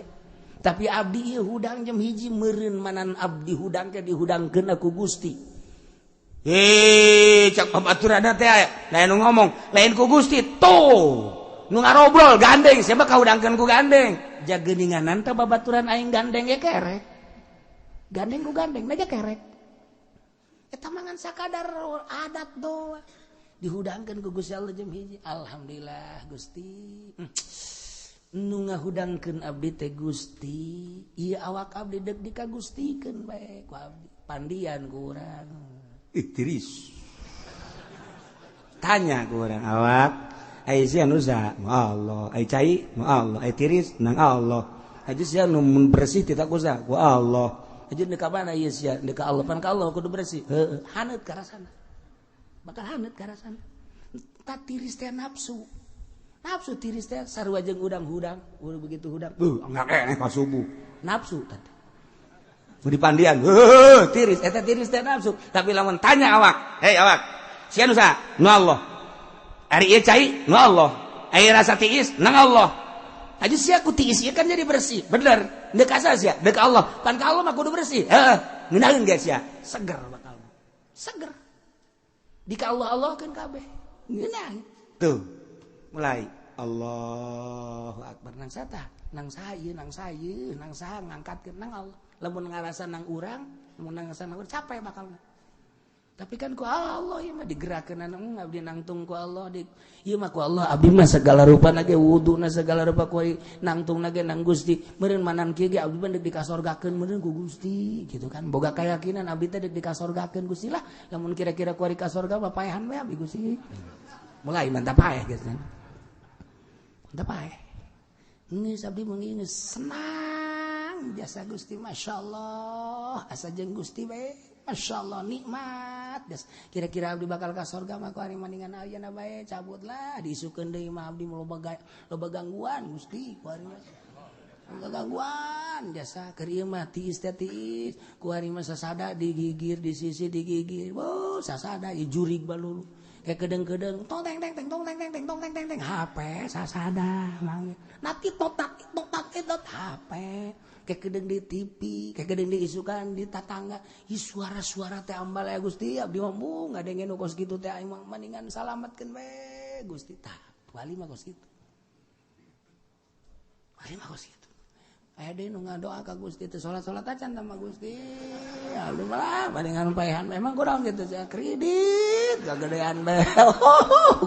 Tapi abdi ieu hudang jam hiji meureun manan abdi hudang teh dihudangkeun ku Gusti. Cak babaturanna teh lain nu ngomong, lain ku Gusti tuh. Nu ngarobrol gandeng, siapa kahudangkeun ku gandeng. Jageuninganan teh babaturan aing gandeng ge kerek. Gandeng ku gandeng na kerek. Eta mangan sakadar adat doa. Dihudangkeun ku Gusti Allah jam hiji. Alhamdulillah Gusti. Nu ngahudangkeun abdi teh Gusti. Ieu awak abdi deuk dikagustikeun bae ku abdi. Pandian ku urang. Tiris. Tanya ku urang awak. Ai sia nu sa Allah, ai cai Allah, ai tiris nang Allah. Aja sia nu bersih ti tak kusa ku Allah. Aja deuk ka mana ieu sia? Deuk ka Allah, pan ka Allah kudu bersih. Heueuh, haneut ka rasana. Bakal haneut ka rasana. Tak tiris teh nafsu. Nafsu tiris teh sarua jeung udang hudang, udah begitu hudang. Enggak keneh ka subuh. Nafsu tadi. dipandian tiris eta tiris teh nafsu tapi lamun tanya awak awak sia nu saha nu Allah ari ieu cai nu Allah aya rasa tiis nang Allah aja sia ku tiis ieu kan jadi bersih bener deuk asa sia deuk Allah pan ka Allah mah kudu bersih ngeunaheun geus sia seger bakal seger di ka Allah kan kabeh ngeunah tuh mulai Allahu akbar nang satah nang saha nang saha ngangkatkeun nang Allah lamun ngarasa nang urang lamun ngarasa nang urang capek bakalna tapi kan ku Allah ieu mah digerakkeun nang abdi nangtung ku Allah ieu mah ku Allah abdi mah segala rupa ge wuduna segala rupa ku nangtung ge nang Gusti meureun manan kieu ge abdi mah deuk dikasorgakeun meureun ku Gusti gitu kan boga kayakinan abdi teh deuk dikasorgakeun Gusti lah lamun kira-kira ku ka sorga mah paehan we abdi Gusti mulai mantap paeh geus kan mantap paeh geus abdi mung geus senang jasa Gusti masyaallah asa jeung Gusti bae masyaallah nikmat geus kira-kira abdi bakal ka sorga mah ku ari mandingan ayeuna bae cabutlah diisukeun deui mah abdi loba gangguan Gusti ku ari mah gangguan jasa keur ieu mah tiis teh tiis ku ari mah sasada digigir di sisi digigir sasada ieu jurig balulu kayak kedeng-kedeng tong teng teng teng tong teng teng teng tong teng teng teng HP sasada mangga nanti totak HP kayak kedeng di TV kayak kedeng di isukan di tatangga suara-suara teh ambal ya Gusti abdi mah ngadenge nu kos kitu teh imang mendingan salametkeun we Gusti tah bali mah kos kitu aya deui nu ngadoa ka Gusti teh salat-salat acan sama Gusti abdi mah mendingan paehan memang kurang gitu kredit gagedean bae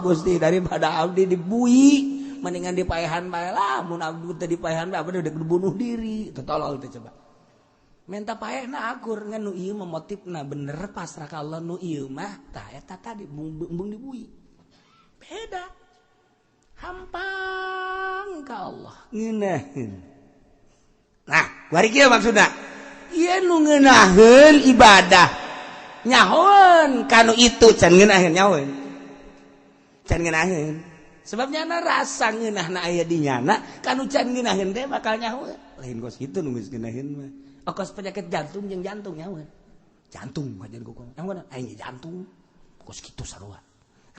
Gusti daripada abdi dibui mendingan dipaehan bae lah mun abdi teh dipaehan bae abdi udah bunuh diri teu tolol teh coba menta paehna akur ngan nu ieu mah motifna bener pasrah ka Allah nu ieu mah tah eta tadi bung dibui beda hampang ka Allah ngeunaheun nah bari kieu maksudna ieu nu ngeunaheun ibadah nyahoeun kanu itu can ngeunaheun nyahoeun can ngeunaheun sebabnya na rasa ngeunahna aya di nyana kanu can ngeunaheun teh bakal nyahoeun lain kos kitu nu geus ngeunaheun mah kos penyakit jantung jeung jantung nyahoeun jantung ajan kuku nyahoeun aing jantung kos kitu sarua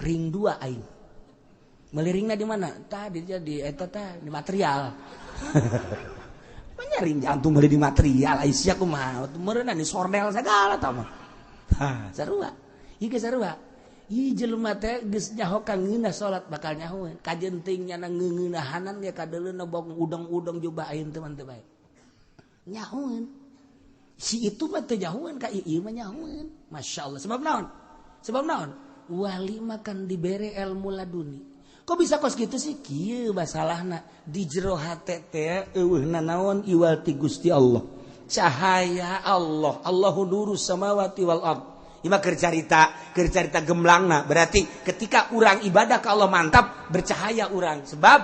ring 2 aing meliringna di mana tadi di eta teh di material ring jantung meuli di material ai sia kumaha meureunna di sordel segala tah mah sarua ieu ge sarua ieu jelema teh geus nyaho ka ngeunah salat bakal nyahoeun kajentingnya na ngeuneunahanan ya kadeuleuna bong udang-udang coba ayeun teh mah teu bae nyahoeun si itu mah teu nyahoeun ka ieu mah nyahoeun masyaallah sebab naon wali mah kan dibere ilmu laduni kok bisa kos gitu sih kieu masalahna di jero hate teh eueuhna naon iwal ti Gusti Allah cahaya Allah Allahu nurus samawati wal ard ieu keur carita gemblangna berarti ketika urang ibadah ka Allah mantap bercahaya urang sebab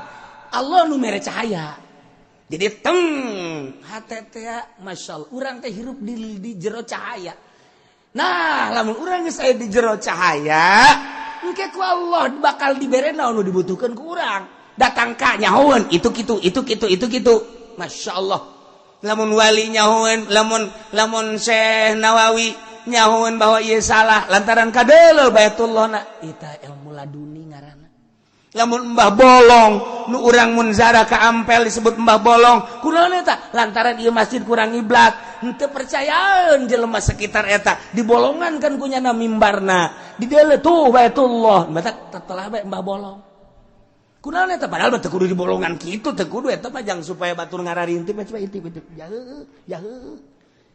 Allah nu mere cahaya jadi teng hate teh masyaallah urang teh hirup di jero cahaya nah lamun urang geus aya di jero cahaya engke ku Allah bakal dibere naon nu dibutuhkeun ku urang datang ka nyahoeun itu kitu masyaallah lamun wali nyahoeun lamun Syekh Nawawi nyahoeun bahwa ieu salah lantaran kadeuleu baitullahna eta ilmu laduni ngaranna lamun Mbah Bolong nu urang mun zara ka Ampel disebut Mbah Bolong kunaon eta lantaran ieu masjid kurang iblat henteu percayaeun jelema sekitar eta dibolongan kan kunyana mimbarna di deuleu tuh baitullah batak telah bae Mbah Bolong kunaon eta padahal teu kudu dibolongan kitu teu kudu eta mah jang supaya batur ngararintip coba intip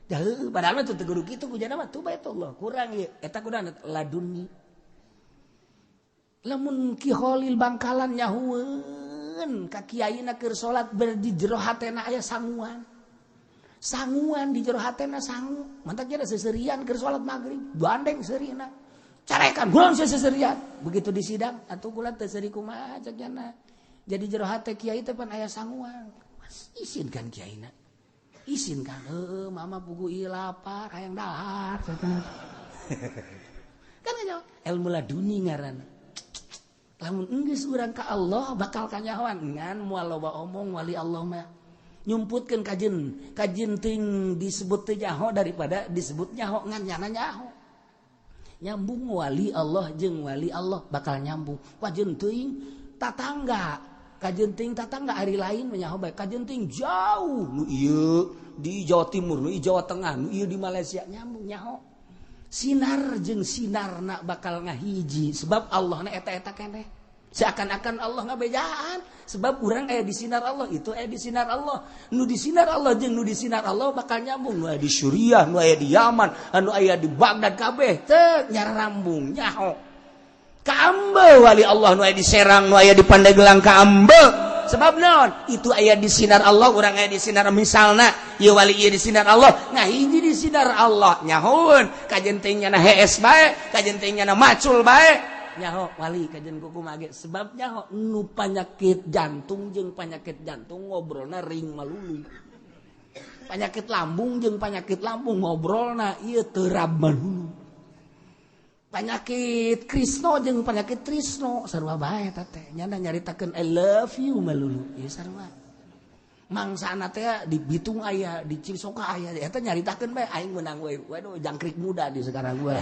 jaheuh padahal teu kudu kitu kunyana mah tuh baitullah kurang ieu eta kunaon laduni lamun Ki Khalil Bangkalan nyahueun ka kiaina keur salat berdi jero hatena aya sanguan di jero hatena sangu mantap jadi seserian keur salat magrib bandeng serina carekan gulang seserian begitu di sidang atuh kula teu seuri kumaha cenah jadi jero hate kiai teh pan aya sanguan isinkan kiaina isinkan mama pugu ieu lapar hayang dahar kan ilmu laduni ngaranna lamun enggeus urang ka Allah bakal kanyahoan ngan moal loba omong wali Allah mah nyumputkeun kajen ting disebut teh nyaho daripada disebut nyaho ngan nyana nyaho. Nyambung wali Allah jeung wali Allah bakal nyambung. Kajen teuing tatangga, kajen teuing tatangga ari lain menyaho bae. Kajen teuing jauh nu ieu di Jawa Timur, nu ieu Jawa Tengah, nu ieu di Malaysia nyambung nyaho. Sinar jeung sinarna bakal ngahiji sebab Allahna eta-eta keneh. Seakan-akan Allah ngabejaan sebab urang aya di sinar Allah itu aya di sinar Allah nu di sinar Allah jeung nu di sinar Allah bakal nyambung nu aya di Suriah nu aya di Yaman anu aya di Baghdad kabeh teu nyarambung nyaho kaambe wali Allah nu aya di Serang nu aya di Pandeglang kaambe sebab naon itu aya di sinar Allah urang aya di sinar misalna ieu wali ieu di sinar Allah ngahiji di sinar Allah nyahoeun kajen teh nyana hees bae kajen teh nyana macul bae nyaho wali kajen kuku mage sebab nyaho nu penyakit jantung jeung penyakit jantung ngobrolna ring malulu penyakit lambung jeung penyakit lambung ngobrolna ieu teu rab malulu penyakit Krisno jeung penyakit Trisno sarua bae eta teh nyana nyaritakeun I love you malulu ieu sarua mangsana teh di Bitung aya di Cisoka aya eta nyaritakeun bae aing meunang we waduh jangkrik muda di sekarang gua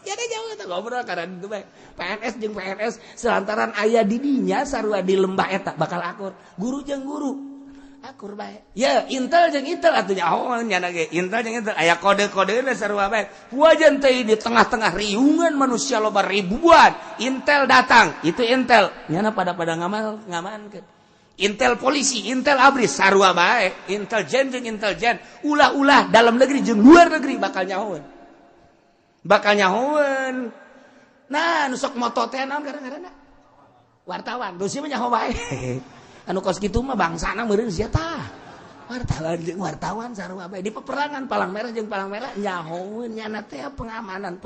ya deh jauh eta ngobrol karena itu bae PNS jeung PNS selantaran aya di dinya sarua di lembah eta bakal akur guru jeung guru akur bae ya Intel jeung Intel atuh nyaho nyana ge Intel jeung Intel aya kode-kodena sarua bae wajan teh di tengah-tengah riungan manusia loba ribuan Intel datang itu Intel nyana pada ngamankeun Intel polisi Intel abris sarua bae intelijen jeung intelijen ulah-ulah dalam negeri jeung luar negeri bakal nyahoeun. Nah, nu sok moto teh naon gara-garana? Wartawan, terus ieu mah nyaho bae. Anu kos kitu mah bangsana meureun sia tah. Wartawan jeung wartawan sarua bae di peperangan Palang Merah jeung Palang Merah nyahoeun nyana teh pengamanan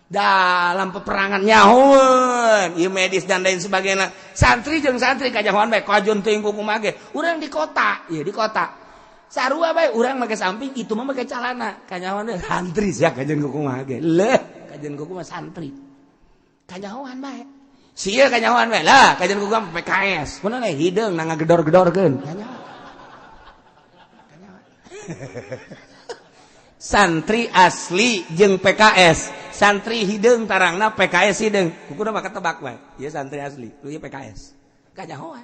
dalam peperangan nyahoeun. Ieu medis dan lain sebagainya. Santri jeung santri kajahoan bae kajon teuing kuku mage. Urang di kota, ieu di kota. Sarua bae urang make samping itu mah make calana kanyahoan teh santri sia kajen kuku mah ge leh kajen kuku mah santri kanyahoan bae sia kanyahoan bae lah kajen kuku mah PKS kunaon hideung na ngagedor-gedorkeun kanyahoan santri asli jeung PKS santri hideung tarangna PKS hideung kukuna mah ketebak bae ieu santri asli ieu PKS kanyahoan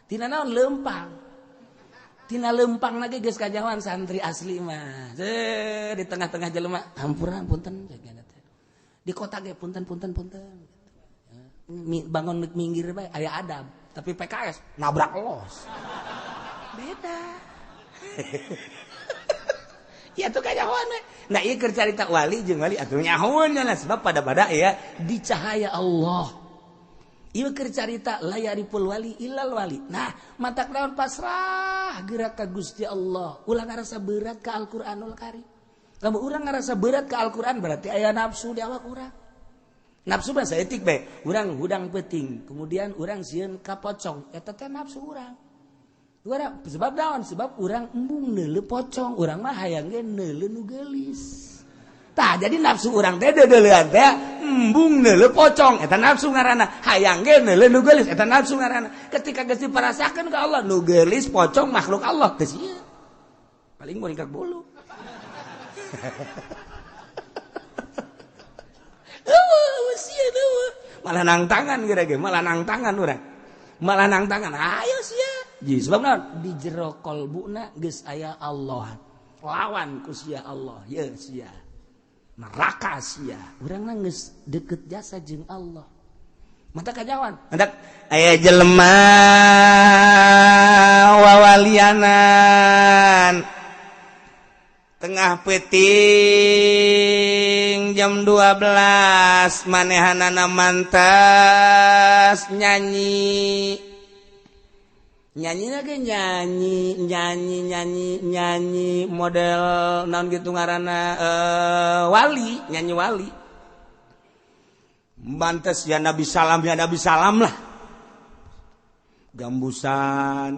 tina naon leumpang tina lempang lagi geus kajawan santri asli mah. Di tengah-tengah jelema hampuran punten di kota ge punten. Bangun neuk minggir bae aya adab, tapi PKS nabrak los. Beda. Ya tuh kajawan we. Nah ieu keur carita wali jeung wali atuh nyahoeun nya sebab pada ya di cahaya Allah. Ieu keur carita layaripul wali illal wali. Nah, matak naon pasrah gerak ka Gusti Allah. Ulah ngarasa berat ka Al-Qur'anul Karim. Lamun urang ngarasa berat ka Al-Qur'an berarti aya nafsu di awak urang. Nafsu mah saeutik bae. Urang hudang peuting, kemudian urang sieun ka pocong. Eta teh nafsu urang. Urang sebab naon? Sebab urang embung neuleuh pocong. Urang mah hayang ge neuleuh nu geulis. Tah jadi nafsu urang teh deuleuan teh embung neuleuh pocong eta nafsu ngaranna hayang ge neuleuh nu geulis eta nafsu ngaranna ketika geus diparasakeun ka Allah nu geulis pocong makhluk Allah teh sia paling mau nikak bulu sia malah nang tangan geura ge malah nang tangan urang malah nang tangan ayo sia ji sebab naon di jero kolbuna geus aya Allah lawan ku sia Allah ye sia neraka sia urang geus deukeut jasa jeung Allah mata kajawan hendak aya jelema wawalianan tengah peuting jam 12 manehanana mantas nyanyi lagi nyanyi model naon gitu ngaranna wali nyanyi wali bantes ya Nabi salam lah gambusan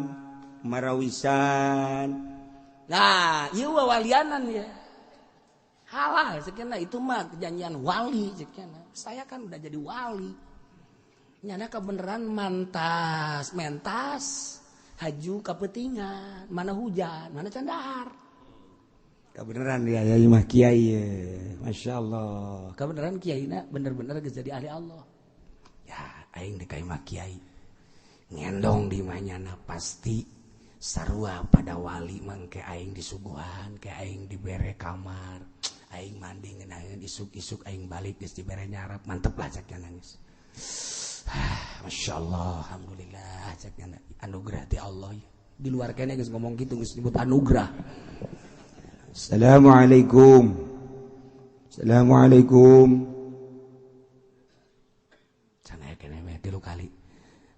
marawisan nah ieu wawalianan ya halal sekian itu mah kejanjian wali sekian saya kan udah jadi wali nyana kebeneran mentas haju kapetingan mana hujan mana candahar kebeneran dia ya imah kiai ya. Masya Allah kebeneran kiaina bener-bener geus jadi ahli Allah ya aing dekai mah kiai ngendong di manyana pasti sarua pada wali mangke aing disuguhan ke aing dibere kamar aing mandi ngeunaan isuk-isuk aing balik geus dibere nyarap mantep lah cek nangis Masya Allah alhamdulillah cek anugerah ti Allah di luar kene geus ngomong gitu geus disebut anugerah. Assalamualaikum sana kene mah 3 kali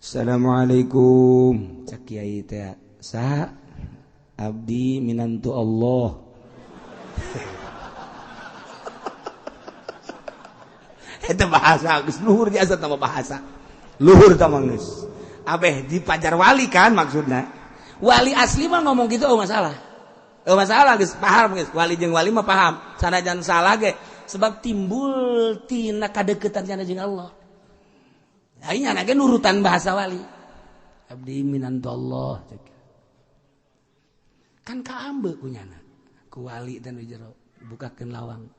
Assalamualaikum cek kiai teh saha abdi minantu Allah eta bahasa geus luhur jasa tama bahasa luhur tama geus abeh di pajar wali kan maksudna wali asli mah ngomong gitu masalah geus paham geus wali jeung wali mah paham sanajan salah ge sebab timbul tina kadeukeutan cenah jeung Allah aing nya ge nurutan bahasa wali abdi minantu Allah kan kaambe kunyana ku wali dan jero bukakeun lawang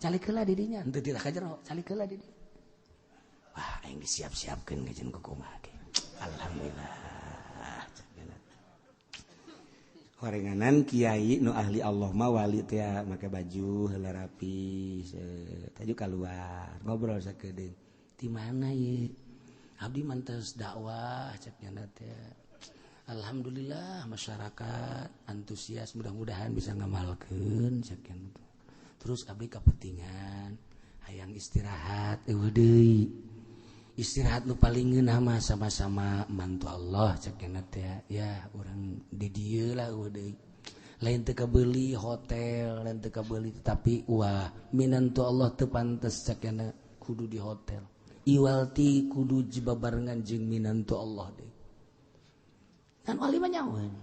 calikeula di dinya henteu tidak ka jero calikeula di dinya wah aing disiap-siapkeun geus ku kumaha ge alhamdulillah horenganan kiai nu ahli Allah mah wali teh make baju heula rapi taju keluar ngobrol sakedeung di mana ye abdi mantos dakwah cek nya teh alhamdulillah masyarakat antusias mudah-mudahan bisa ngamalkeun cek nya terus abdi kapentingan hayang istirahat deui istirahat nu paling ngeunah mah sama-sama mantu Allah cek nya teh ya urang di dieu lah deui lain teu kabeuli hotel lain teu kabeuli tapi wah minantu Allah teu pantes cek nya kudu di hotel iwalti kudu jibabarengan jeung minantu Allah deui kan wali mah nyaweun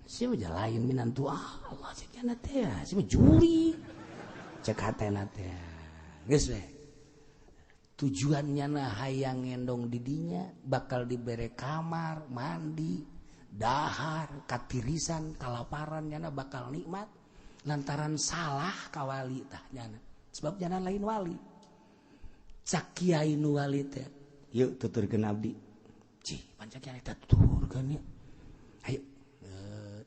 sia mah lain minantu Allah cek nya teh sia mah juri cek hatena teh geus we tujuannya na hayang ngendong didinya bakal dibere kamar mandi dahar katirisan kalaparan nyana bakal nikmat lantaran salah ka wali tah nyana sebab nyana lain wali cak kiai nu wali teh yuk tuturkeun abdi cih pancak kiai teh tuturkeun ya ayo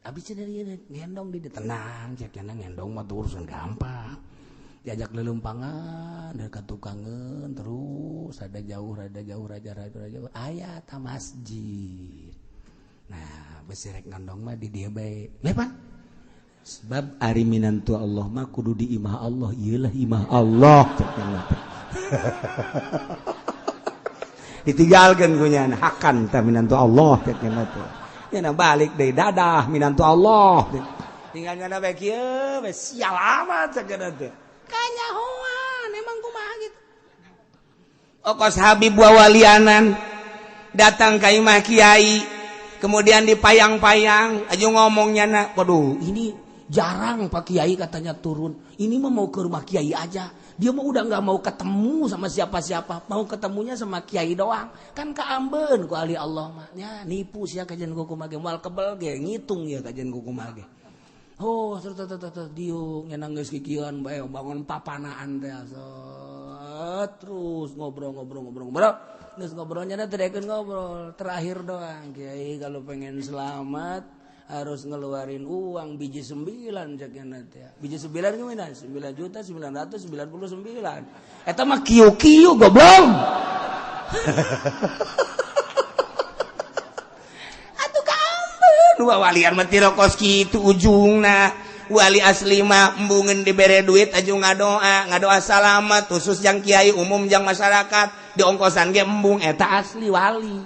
abdi cenah ngendong di tenang cak nyana ngendong mah urusan gampang diajak lelumpangan dari katukangan terus rada jauh raja aya ta masjid nah besirek ngandong mah di dieu bae lepan sebab ari minantu Allah mah kudu di imah Allah ieulah imah Allah ditinggalkeun ku nya hakan ta minantu Allah cek nya teh nya balik deui dadah minantu Allah tinggal nya bae kieu we sial amat cek nya teh kanyahoan emang kumaha gitu okos Habib wawalianan datang ka imah kiai kemudian dipayang-payang aja ngomongnya nak waduh ini jarang Pak Kiai katanya turun ini mah mau ke rumah Kiai aja dia mah udah nggak mau ketemu sama siapa-siapa mau ketemunya sama Kiai doang kan kaambeun ku ahli Allah mah nya nipu sia kajian kukumah ge moal kebel ge ngitung ya kajian kukumah ge oh diung nyenang geus kikieuan bae bangun papanaan teh terus ngobrol geus ngobrolnya teh dekeun ngobrol terakhir doang Kiai kalau pengen selamat harus ngeluarin uang biji 9 cekna teh biji 9 gimana 9.999 eta mah kieu goblok dua walian mah tirokos kitu ujungna wali asli mah embungeun dibere duit aju ngadoa salamet khusus jang kiai umum jang masyarakat diongkosan ge embung eta asli wali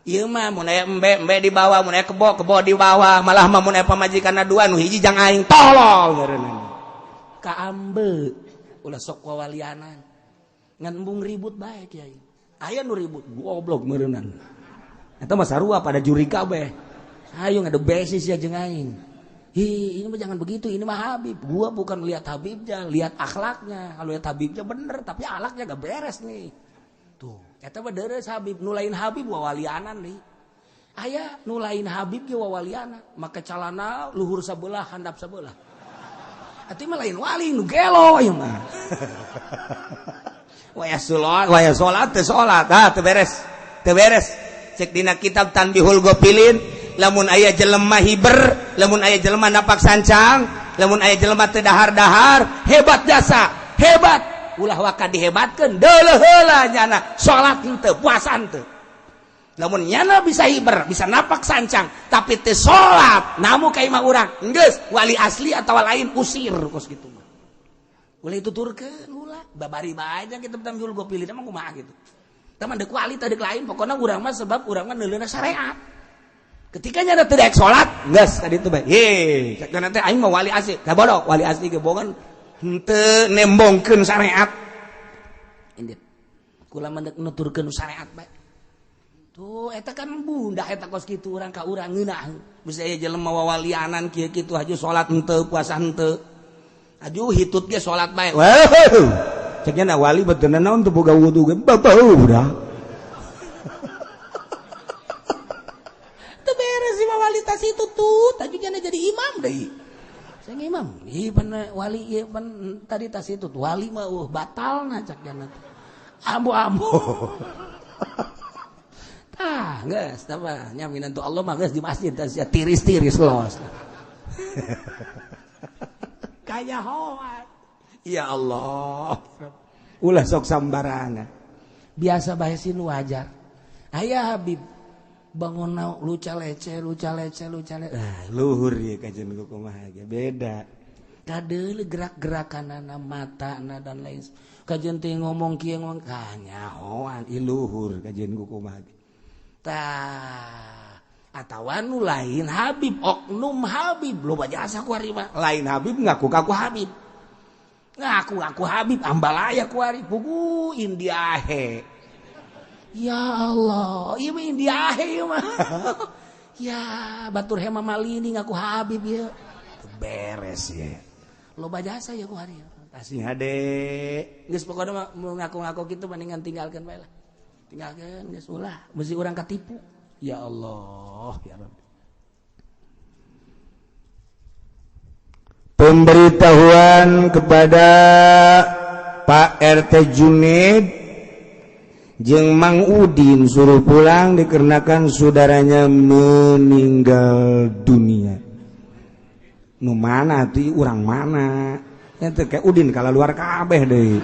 ieu mah mun aya embe di bawah mun aya kebo di bawah malah mah mun aya pamajikanna dua nu hiji jang aing tolol ngeureunana kaambe ulah sok wawalianan ngan embung ribut bae kiai aya nu ribut goblok meureunana eta mah sarua pada juri kabeh ayo ngadu besis ya jeung aing. Ini mah jangan begitu, ini mah Habib. Gua bukan lihat Habibnya, lihat akhlaknya. Kalau lihat Habibnya bener, tapi akhlaknya gak beres nih. tuh eta mah deres Habib nu lain Habib wawalianan deui aya nu lain Habib ge wawalianan make calana luhur sabelah handap sabelah atuh mah lain wali nu gelo ieu mah waya salat teu salat teu beres cek dina kitab Tanbihul Ghafilin lamun aya jelema hiber lamun aya jelema napak sancang lamun aya jelema teu dahar-dahar hebat jasa hebat ulah waka dihebatkeun deuleuh heula nyana salat henteu puasa henteu lamun nyana bisa hiber bisa napak sancang tapi teu salat namu ka imah urang geus wali asli atawa lain usir kos kitu mah ulah dituturkeun ulah babari bae aja kitab Tanbihul Ghafilin mah kumaha gitu teman deuk wali teh deuk lain pokona urang mah sebab urang mah neuleuna syariat ketika nyana teu daek salat geus ka ditu bae ye cek nanti aing mah wali asli da bodoh wali asli ge bogan henteu nembongkeun syariat indit kula mendek nuturkeun syariat bae tuh eta kan bundah eta kos kitu urang ka urang ngeunah bisa aya jelema wawalianan kieu kitu haju salat henteu puasa henteu aju hitut ge salat bae wow ceknya wali beteuna naon teu boga wudu ge babau udah teu beres si wali tas itu tuh tapi kana jadi imam deui saya imam ieu pan wali ieu pan tadi tas itu tuh wali mah batalna cak jana ambo geus tah nyaminan tu Allah mah geus di masjid tas tiris-tiris los kaya hoat ya Allah ulah sok sambarana biasa bae sin wajar aya Habib bangun luca lece luhur ya kajen kumaha ge beda kadeuleu gerak-gerakanana matana dan lain kajen teh ngomong kieu ngomong kanyahoan luhur kajen kumaha ge tah atawa nu lain Habib oknum Habib loba jasa kuari mah lain Habib ngaku-ngaku Habib ngaku Habib ambalaya kuari pugu indiahe ya Allah ieu mah indiahe ieu mah ya batur hema malini ngaku Habib ieu beres ya loba jasa ya kuari kasih hade geus pokona mah ngaku-ngaku kitu mendingan tinggalkeun bae lah tinggalkeun geus ulah mesti urang katipu ya Allah ya Rabb pemberitahuan kepada Pak RT Junaid jeung Mang Udin suruh pulang dikarenakan saudaranya meninggal dunia. Nu mana tuh urang mana? Ente kayak Udin kalau luar kabeh deui.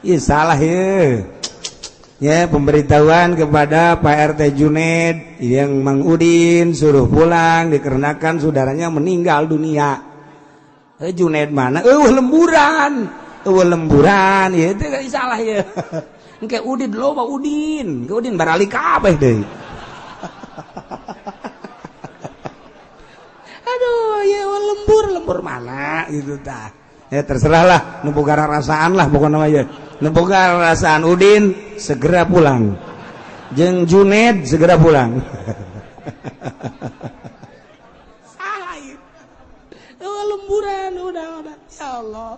Ih salah ya. Ya pemberitahuan kepada Pak RT Junaid yang Mang Udin suruh pulang dikarenakan saudaranya meninggal dunia. Junaid mana? Lemburan ya itu gak salah ya. Kayak Udin loba Udin, ke Udin barali kabeh deui. Aduh ya lembur mana gitu tah. Ya terserahlah, nu boga rasaan lah pokoknya mah ya. Nu boga rasaan Udin segera pulang. Jeung Junaid segera pulang. Salah ieu. Lemburan udah. Ya Allah.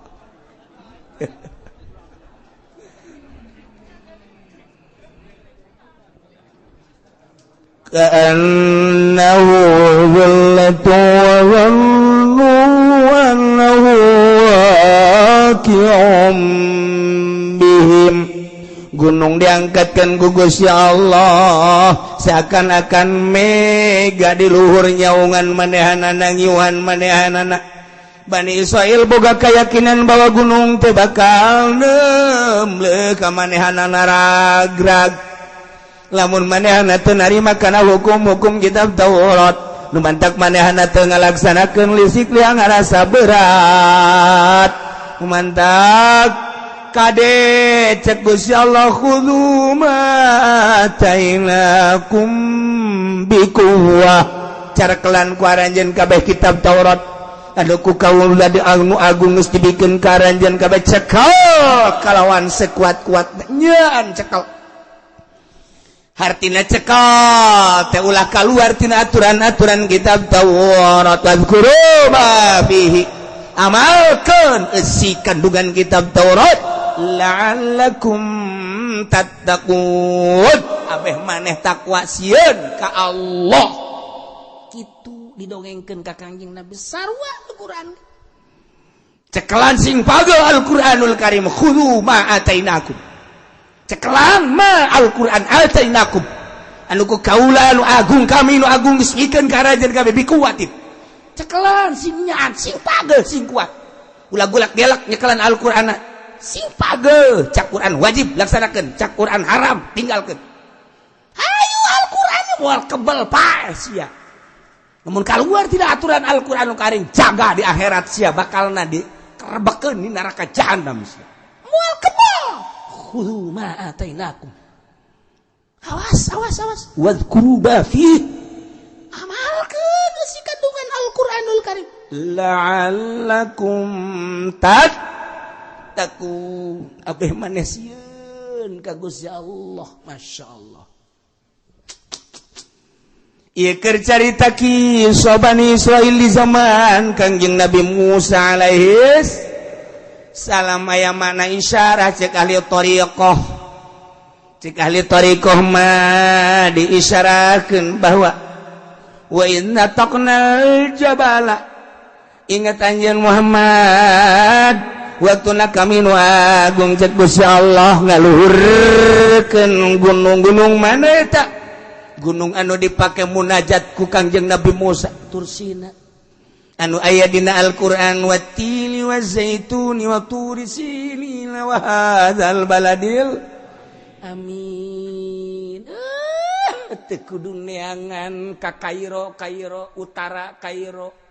Ka'annahu dhillatu wa dhannu annahu waqi'um bihim. Gunung diangkatkan ku Gusti Allah seakan-akan mega di luhur nyaungan manehanana ngiuhan manehanana. Bani Israel boga keyakinan bahwa gunung teh bakal nemle ka manehanana ragrag. Lamun manehana teu narima kana hukum-hukum kitab Taurat, nu mantak manehana teu ngalaksanakeun lisik liang ngarasa berat. Mantak kade cek Gusti Allah khudhu ma atainakum biquwwah. Carkelan ku aranjeun kabeh kitab Taurat. Anu ku kaula di anu agung geus dibikeun ka aranjeun kabeh cekel kalawan sekuat-kuatna nyeuan cekel. Hartina cekel teh ulah kaluar tina aturan-aturan kitab Taurat. Wadhkuru ma fihi amalkeun isi kandungan kitab Taurat la'allakum tattaqun abeh maneh takwa sieun ka Allah kitu didongengkeun ka Kangjeng Nabi sarua Al-Qur'an cekelan sing pagel Al-Qur'anul Karim khudhu ma atainakum cekelan ma Al-Qur'an atainakum anu ku kaula nu agung kami nu agung geus ngikeun ka rajan kabeh bikuatin cekelan sing nyaat sing pagel sing kuat ulah gulak gelak nyekelan Al-Qur'an sing pagel cak Qur'an wajib laksanakeun cak Qur'an haram tinggalkeun hayu Al-Qur'an moal kebel pae sia namun keluar tidak aturan Al-Qur'anul Karim jaga di akhirat sia bakalna dikerebekeun di neraka jahanam sia moal kebel khudhu ma atainakum awas wadhkuru ma fihi amalkeun si kandungan Al-Qur'anul Karim la'allakum tattaqun abeh maneh sieun ka Gusti Allah masyaallah ieu keur carita kisah Bani Israil di zaman Kangjeng Nabi Musa alaihis salam aya mana isyarah cek ahli thariqah mah diisyarahkeun bahwa wa inna taqnal jabala ingat anjeun Muhammad waktuna kami nu agung cek Gusti Allah ngaluhurkeun gunung-gunung mana eta gunung anu dipake munajat ku Kangjeng Nabi Musa Tursina anu aya dina Al-Qur'an wattili wazaituni wa turi sinin wa hadzal baladil amin teu kudu neangan ka Kairo utara Kairo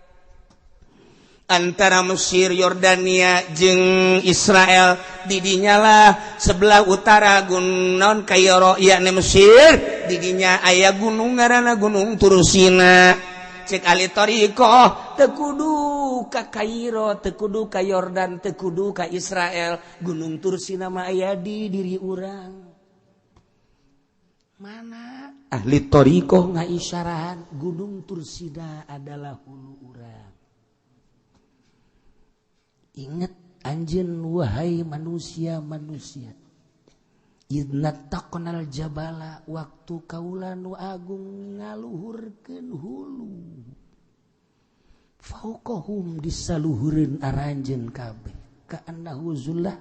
antara Mesir Yordania jeung Israel didinya lah sebelah utara gunung Kairo yakni Mesir didinya aya gunung ngaranna gunung Tursina cek ahli thariqah teu kudu ka Kairo teu kudu ka Yordan teu kudu ka Israel gunung Tursina mah aya di diri urang mana ahli thariqah ngaisyarahan gunung Tursina adalah hulu urang ingat anjeun wahai manusia idna taqnal jabala waktu kaula nu agung ngaluhurkeun hulu fauqahum disaluhureun aranjeun kabeh ka annahu zullah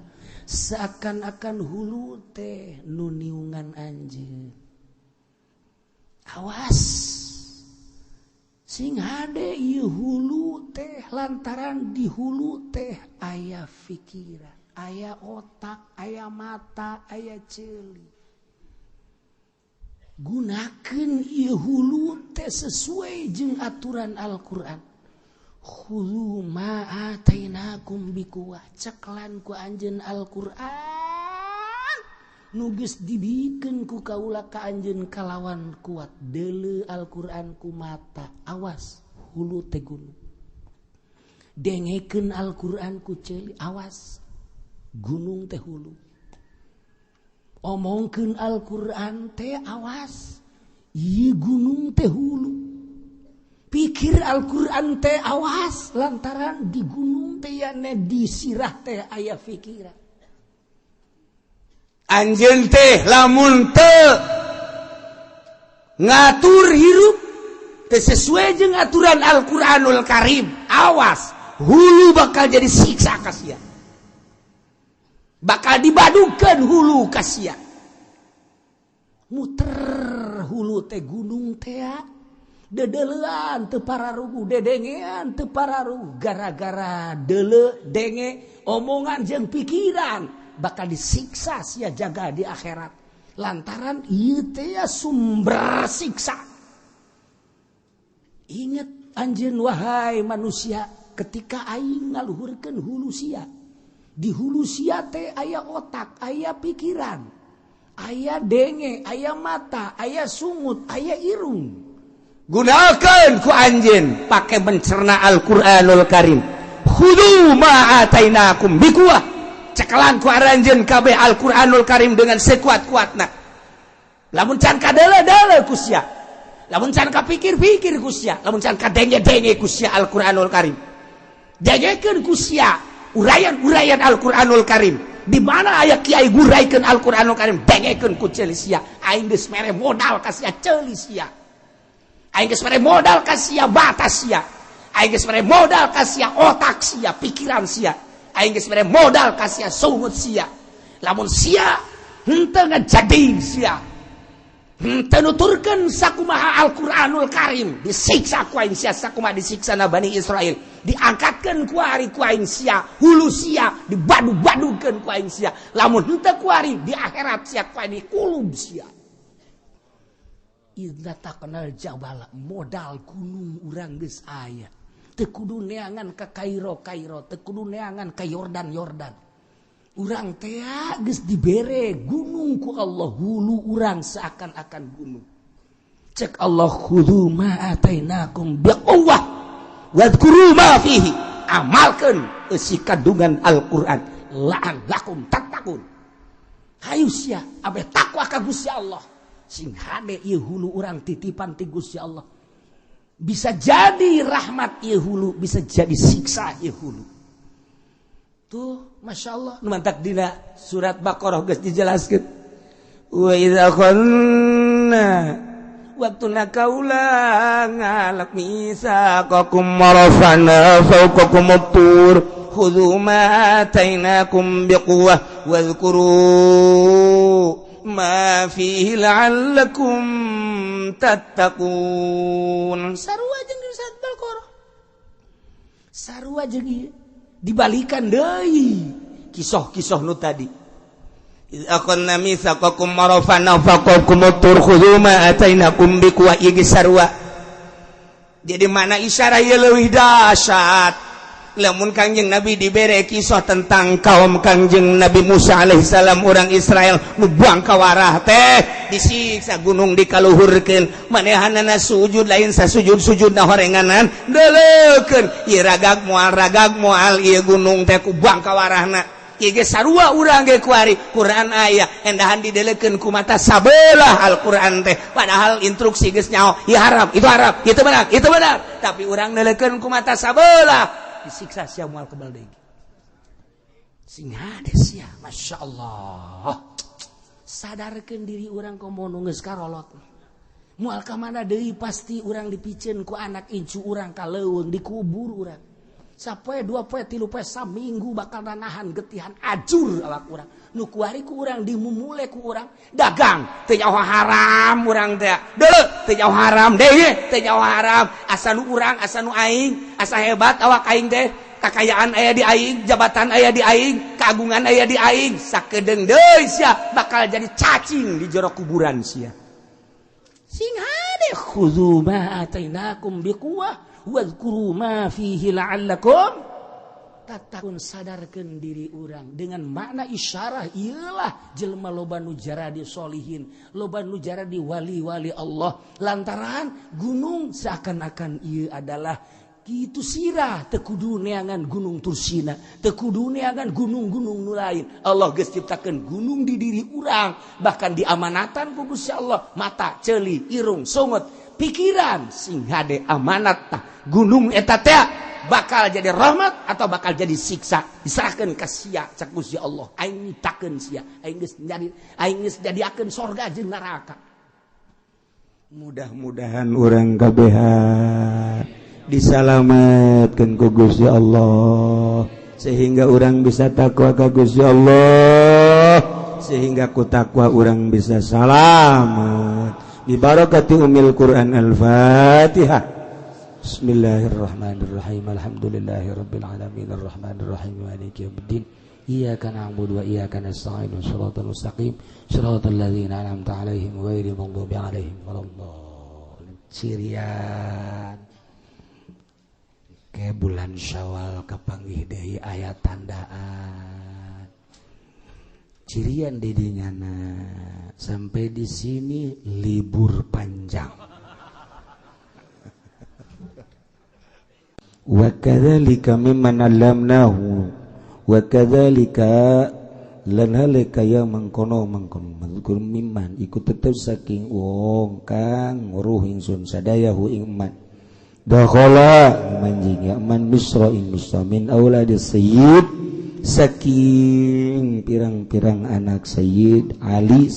seakan-akan hulu teh nu niungan anjeun awas sing hade ieu hulu teh lantaran di hulu teh aya pikiran aya otak aya mata aya ceuli gunakeun ieu hulu teh sesuai jeung aturan Al-Qur'an khudhu ma atainakum biquwah ceklan ku anjeun Al-Qur'an nu geus dibikeun ku kaula ka anjeun kalawan kuat deuleu Al-Qur'an ku mata awas hulu teh gunung dengekeun Al-Qur'an ku ceuli awas gunung teh hulu omongkeun Al-Qur'an teh awas ieu gunung teh hulu pikir Al-Qur'an teh awas lantaran di gunung teh yane di sirah teh aya pikiran anjeun teh lamun teu ngatur hirup teu sesuai jeung aturan Al-Qur'anul Karim awas hulu bakal jadi siksa ka sia bakal dibadukeun hulu ka sia muter hulu teh gunung teh dedeleuan teu pararugu dedengean teu pararugu gara-gara deuleu denge omongan jeung pikiran bakal disiksa sia jaga di akhirat lantaran ieu teh sumber siksa inget anjeun wahai manusia ketika aing ngaluhurkeun hulu sia di hulu sia teh aya otak aya pikiran aya denge aya mata aya sungut aya irung gunakeun ku anjeun pake mencerna Al-Qur'anul Karim khudhu ma atainakum biquwah cekelan ku aranjeun kabeh Al-Qur'anul Karim dengan sekuat-kuatna lamun can kadeule-deule ku sia lamun can kapikir-pikir ku sia lamun can kadenge-denge ku sia Al-Qur'anul Karim dengekeun ku sia urayan-urayan Al-Qur'anul Karim di mana aya kiai guraykeun Al-Qur'anul Karim dengekeun ku ceuli sia aing geus mere modal ka sia ceuli sia aing geus mere modal ka sia batas sia aing geus mere modal ka sia otak sia pikiran sia aing geus mere modal ka sia sungut sia lamun sia henteu ngajading sia henteu nuturkeun sakumaha Al-Qur'anul Karim disiksa ku aing sia sakumaha disiksa na Bani Israil diangkatkeun ku ari ku aing sia hulu sia dibadu-badukeun ku aing sia lamun henteu ku ari di akhirat sia ku aing kulub sia idza taqnal jabala modal gunung urang geus aya teu kudu neangan ka Kairo teu kudu neangan ka Yordan urang teh geus dibere gunung ku Allah hulu urang seakan-akan gunung cek Allah khudhu ma atainakum biquwwah wadhkuru ma fihi amalkeun eusi kandungan Al-Qur'an la'allakum tattaqun hayu sia abe takwa ka Gusti Allah sing hade ieu hulu urang titipan ti Gusti Allah bisa jadi rahmat ieu hulu bisa jadi siksa ieu hulu tuh masyaallah nu mantak dina surat Baqarah geus dijelaskeun wa idza qanna waktuna kaula ngalak misaqakum marafana fawqakum at-tur khudhu ma atainakum biquwwah wadhkuru ma fihi la'allakum tattaqun sarua jeung di surat Baqarah sarua jeung ieu dibalikan deui kisah-kisah nu tadi akhadna mitsaqakum marafana faqakum turkhudhu ma atainakum biquwa igisarwa jadi mana isyarah ieu leuwih dahsyat lamun Kangjeng Nabi dibere kisah tentang kaum Kangjeng Nabi Musa alaihissalam orang Israel nu buang kawarah teh disiksa gunung dikaluhurkeun manehanana sujud lain sasujud-sujudna horenganan deuleukeun ieu ragag moal ieu gunung teh ku buang kawarahna ge sarua urang ge kuari Quran aya endahan dideleukeun ku mata sabelah Al-Qur'an teh padahal instruksi geus nyaho ieu haram itu benar tapi urang deleukeun ku mata sabelah disiksa sia moal kebal deui sing hade sia masyaallah sadarkeun diri urang komo geus karolot moal ka mana deui pasti urang dipiceun ku anak incu urang ka leuweung dikubur urang sapoe 2 poe 3 poe saminggu bakal nahan getihan ajur awak urang nu kuari ku urang dimumule ku urang dagang teu nyaho haram urang teh deuleu teu nyaho haram deui teu nyaho haram asa nu urang asa nu aing asa hebat awak aing teh kakayaan aya di aing jabatan aya di aing kagungan aya di aing sakedeung deui sia bakal jadi cacing di jero kuburan sia sing hade khudzu ma atainakum biquwwah wadhkuru ma fihi la'allakum tattaqun sadarkeun diri urang dengan makna isyarah ialah jelema loba nu jaradi solihin loba nu jaradi wali-wali Allah lantaran gunung seakan-akan ieu adalah kitu sirah teu kudu neangan gunung Tursina teu kudu neangan gunung-gunung nu lain Allah geus ciptakeun gunung di diri urang bahkan diamanatan ku Gusti Allah mata ceuli irung sungut pikiran sing hade amanat tah gunung eta teh bakal jadi rahmat atau bakal jadi siksa diserahkeun ka sia cak Gusti Allah aing nyiptakeun sia aing geus jadiakeun sorga jeung neraka mudah-mudahan urang kabehan disalametkeun ku Gusti Allah sehingga urang bisa takwa ka Gusti Allah sehingga ku takwa urang bisa salamet bi barakati umil Quran al-Fatihah. Bismillahirrahmanirrahim. Alhamdulillahirabbil alamin arrahmanir rahim maliki yaumiddin. Iyyaka na'budu wa iyyaka nasta'in. Shiratal mustaqim. Shiratal ladzina an'amta 'alaihim ghairil maghdubi 'alaihim waladdallin. Cirian ke bulan Syawal kapanggih deui aya tandaan. Cirian di dinyana sampai di sini libur panjang. Wa kadzalika mimman 'allamnahu wa kadzalika lan halika ya mangkono mazkur mimman iku tetep saking wong kang nguruh ingsun sadayahu ing man dakhala manjing ya man misra ing misra min auladis sayyid saking pirang-pirang anak Sayyid Ali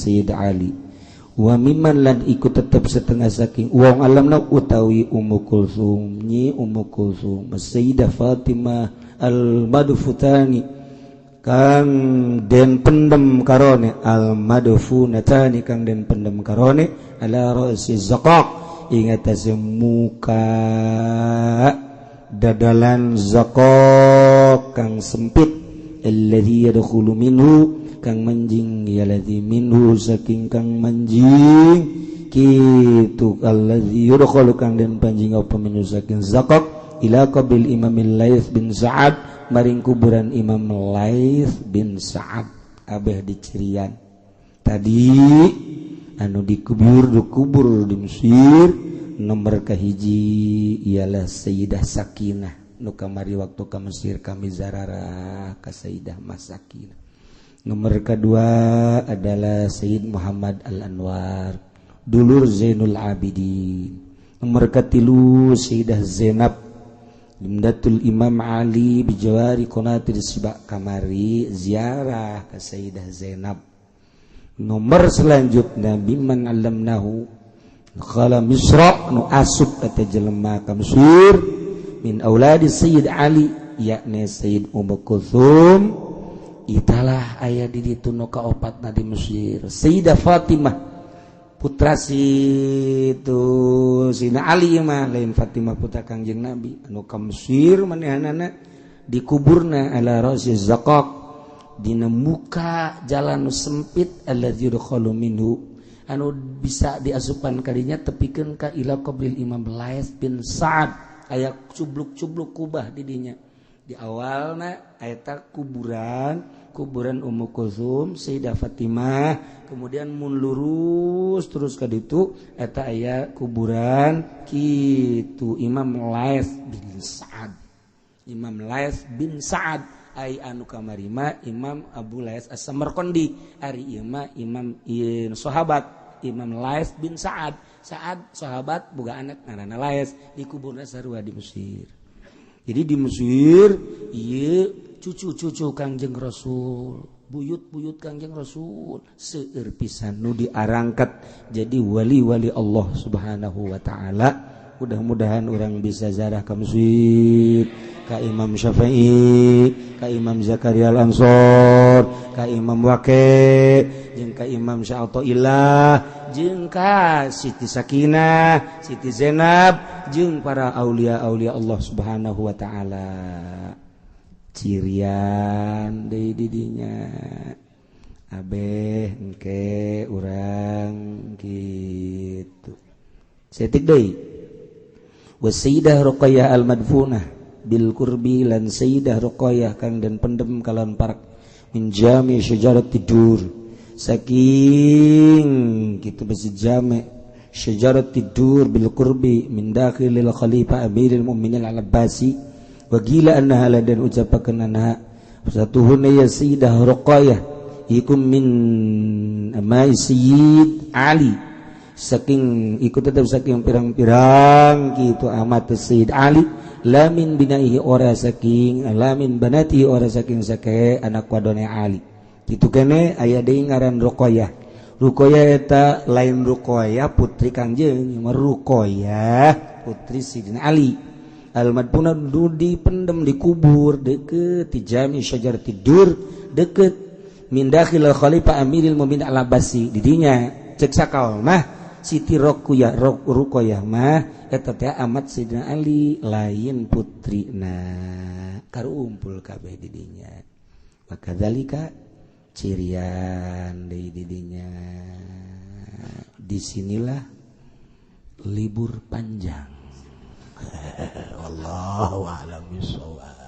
wa mimman lan ikut tetap setengah saking wong alamna utawi Ummu Kulsum Sayyidah Fatimah al-Madfutani kang den pendem karone al-Madfunatani kang den pendem karone ala ra'si Zaqaq ing atase muka dadalan Zaqaq kang sempit alladzi yadkhulu minhu kang manjing yaladzi minhu saking kang manjing kitu alladzi yadkhulu kang den panjing apa minhu saking Zaqaq ila qabril Imam Laits bin Sa'ad maring kuburan Imam Laits bin Sa'ad abeh di Cirian tadi anu dikubur di Mesir nomor kahiji ialah Sayyidah Sakinah nu kamari waktu ka Mesir kami zararah ka Sayyidah Sakinah. Nomor kedua adalah Sayyid Muhammad Al-Anwar dulur Zainul Abidin. Nomor ketilu Sayyidah Zainab Imdatul Imam Ali bijawari konatir sibak kamari ziarah ke Sayyidah Zainab. Nomor selanjutnya biman alamnahu khala Misra nu asup eta jelema ka Mesir min auladi Sayyid Ali yakni Sayyid Ummu Kulsum italah aya di ditu nu kaopatna di Mesir Sayyidah Fatimah putra situ Sina Ali mah lain Fatimah putra Kangjeng Nabi anu ka Mesir manehanana dikuburna ala ra'si Zaqaq dina muka jalan sempit alladzi yudkhalu minhu anu bisa diasupan kadinya tepikeun ka ila qabril Imam Laits bin Sa'ad aya cubluk-cubluk kubah di dinya di awalna eta kuburan Ummu Kulsum Sayyidah Fatimah kemudian mun lurus terus ka ditu eta aya kuburan kitu Imam Laits bin Sa'ad ai anu kamarima Imam Abu Laits As-Samarqandi ari ieu mah imam sahabat Imam Laits bin Sa'ad sahabat boga anak ngaranna Laits dikuburna sarua di Mesir. Jadi di Mesir ieu cucu-cucu Kangjeng Rasul buyut-buyut Kangjeng Rasul seueur pisan nu diarangkat jadi wali-wali Allah Subhanahu wa taala. Mudah-mudahan orang bisa ziarah ka Mesir, ka Imam Syafi'i, ka Imam Zakaria Al-Ansor, ka Imam Waqi', jeung ka Imam Sya'athaillah, jeung ka Siti Sakinah, Siti Zainab, jeung para aulia-aulia Allah Subhanahu wa taala. Cirian deui di dinya. Abeh engke urang kitu. Setik deui. Wa Sayyidah Ruqayyah Al-Madfunah bil qurbi lan Sayyidah Ruqayyah kang den pendem kalawan parak min jami syajarat tidur saking kitu besi jami syajarat tidur bil qurbi min dakhilil khalifah amiril mu'minin al-Abbasi wa qila annaha la dan ucapakeun anha satuhuna ya Sayyidah Ruqayyah ikum min amai Sayyid Ali saking ikut tetap saking pirang-pirang gitu amat Sayyid Ali lamin binaihi ora saking lamin banati ora saking sake anak wadone Ali kitu kene aya deui ngaran Ruqayyah eta lain Ruqayyah putri Kangjeng Ruqayyah putri Sayyidina Ali al-madfunah dipendem dikubur deket jami syajar tidur deket min dakhil khalifah amiril mu'minin al-Abbasi didinya cek sakal mah Siti Ruqayyah mah eta teh amat Sayyidina Ali lain putrina karumpul kabeh di dinya maka dzalika cirian deui di dinya disinilah libur panjang wallahu a'lam bishawab.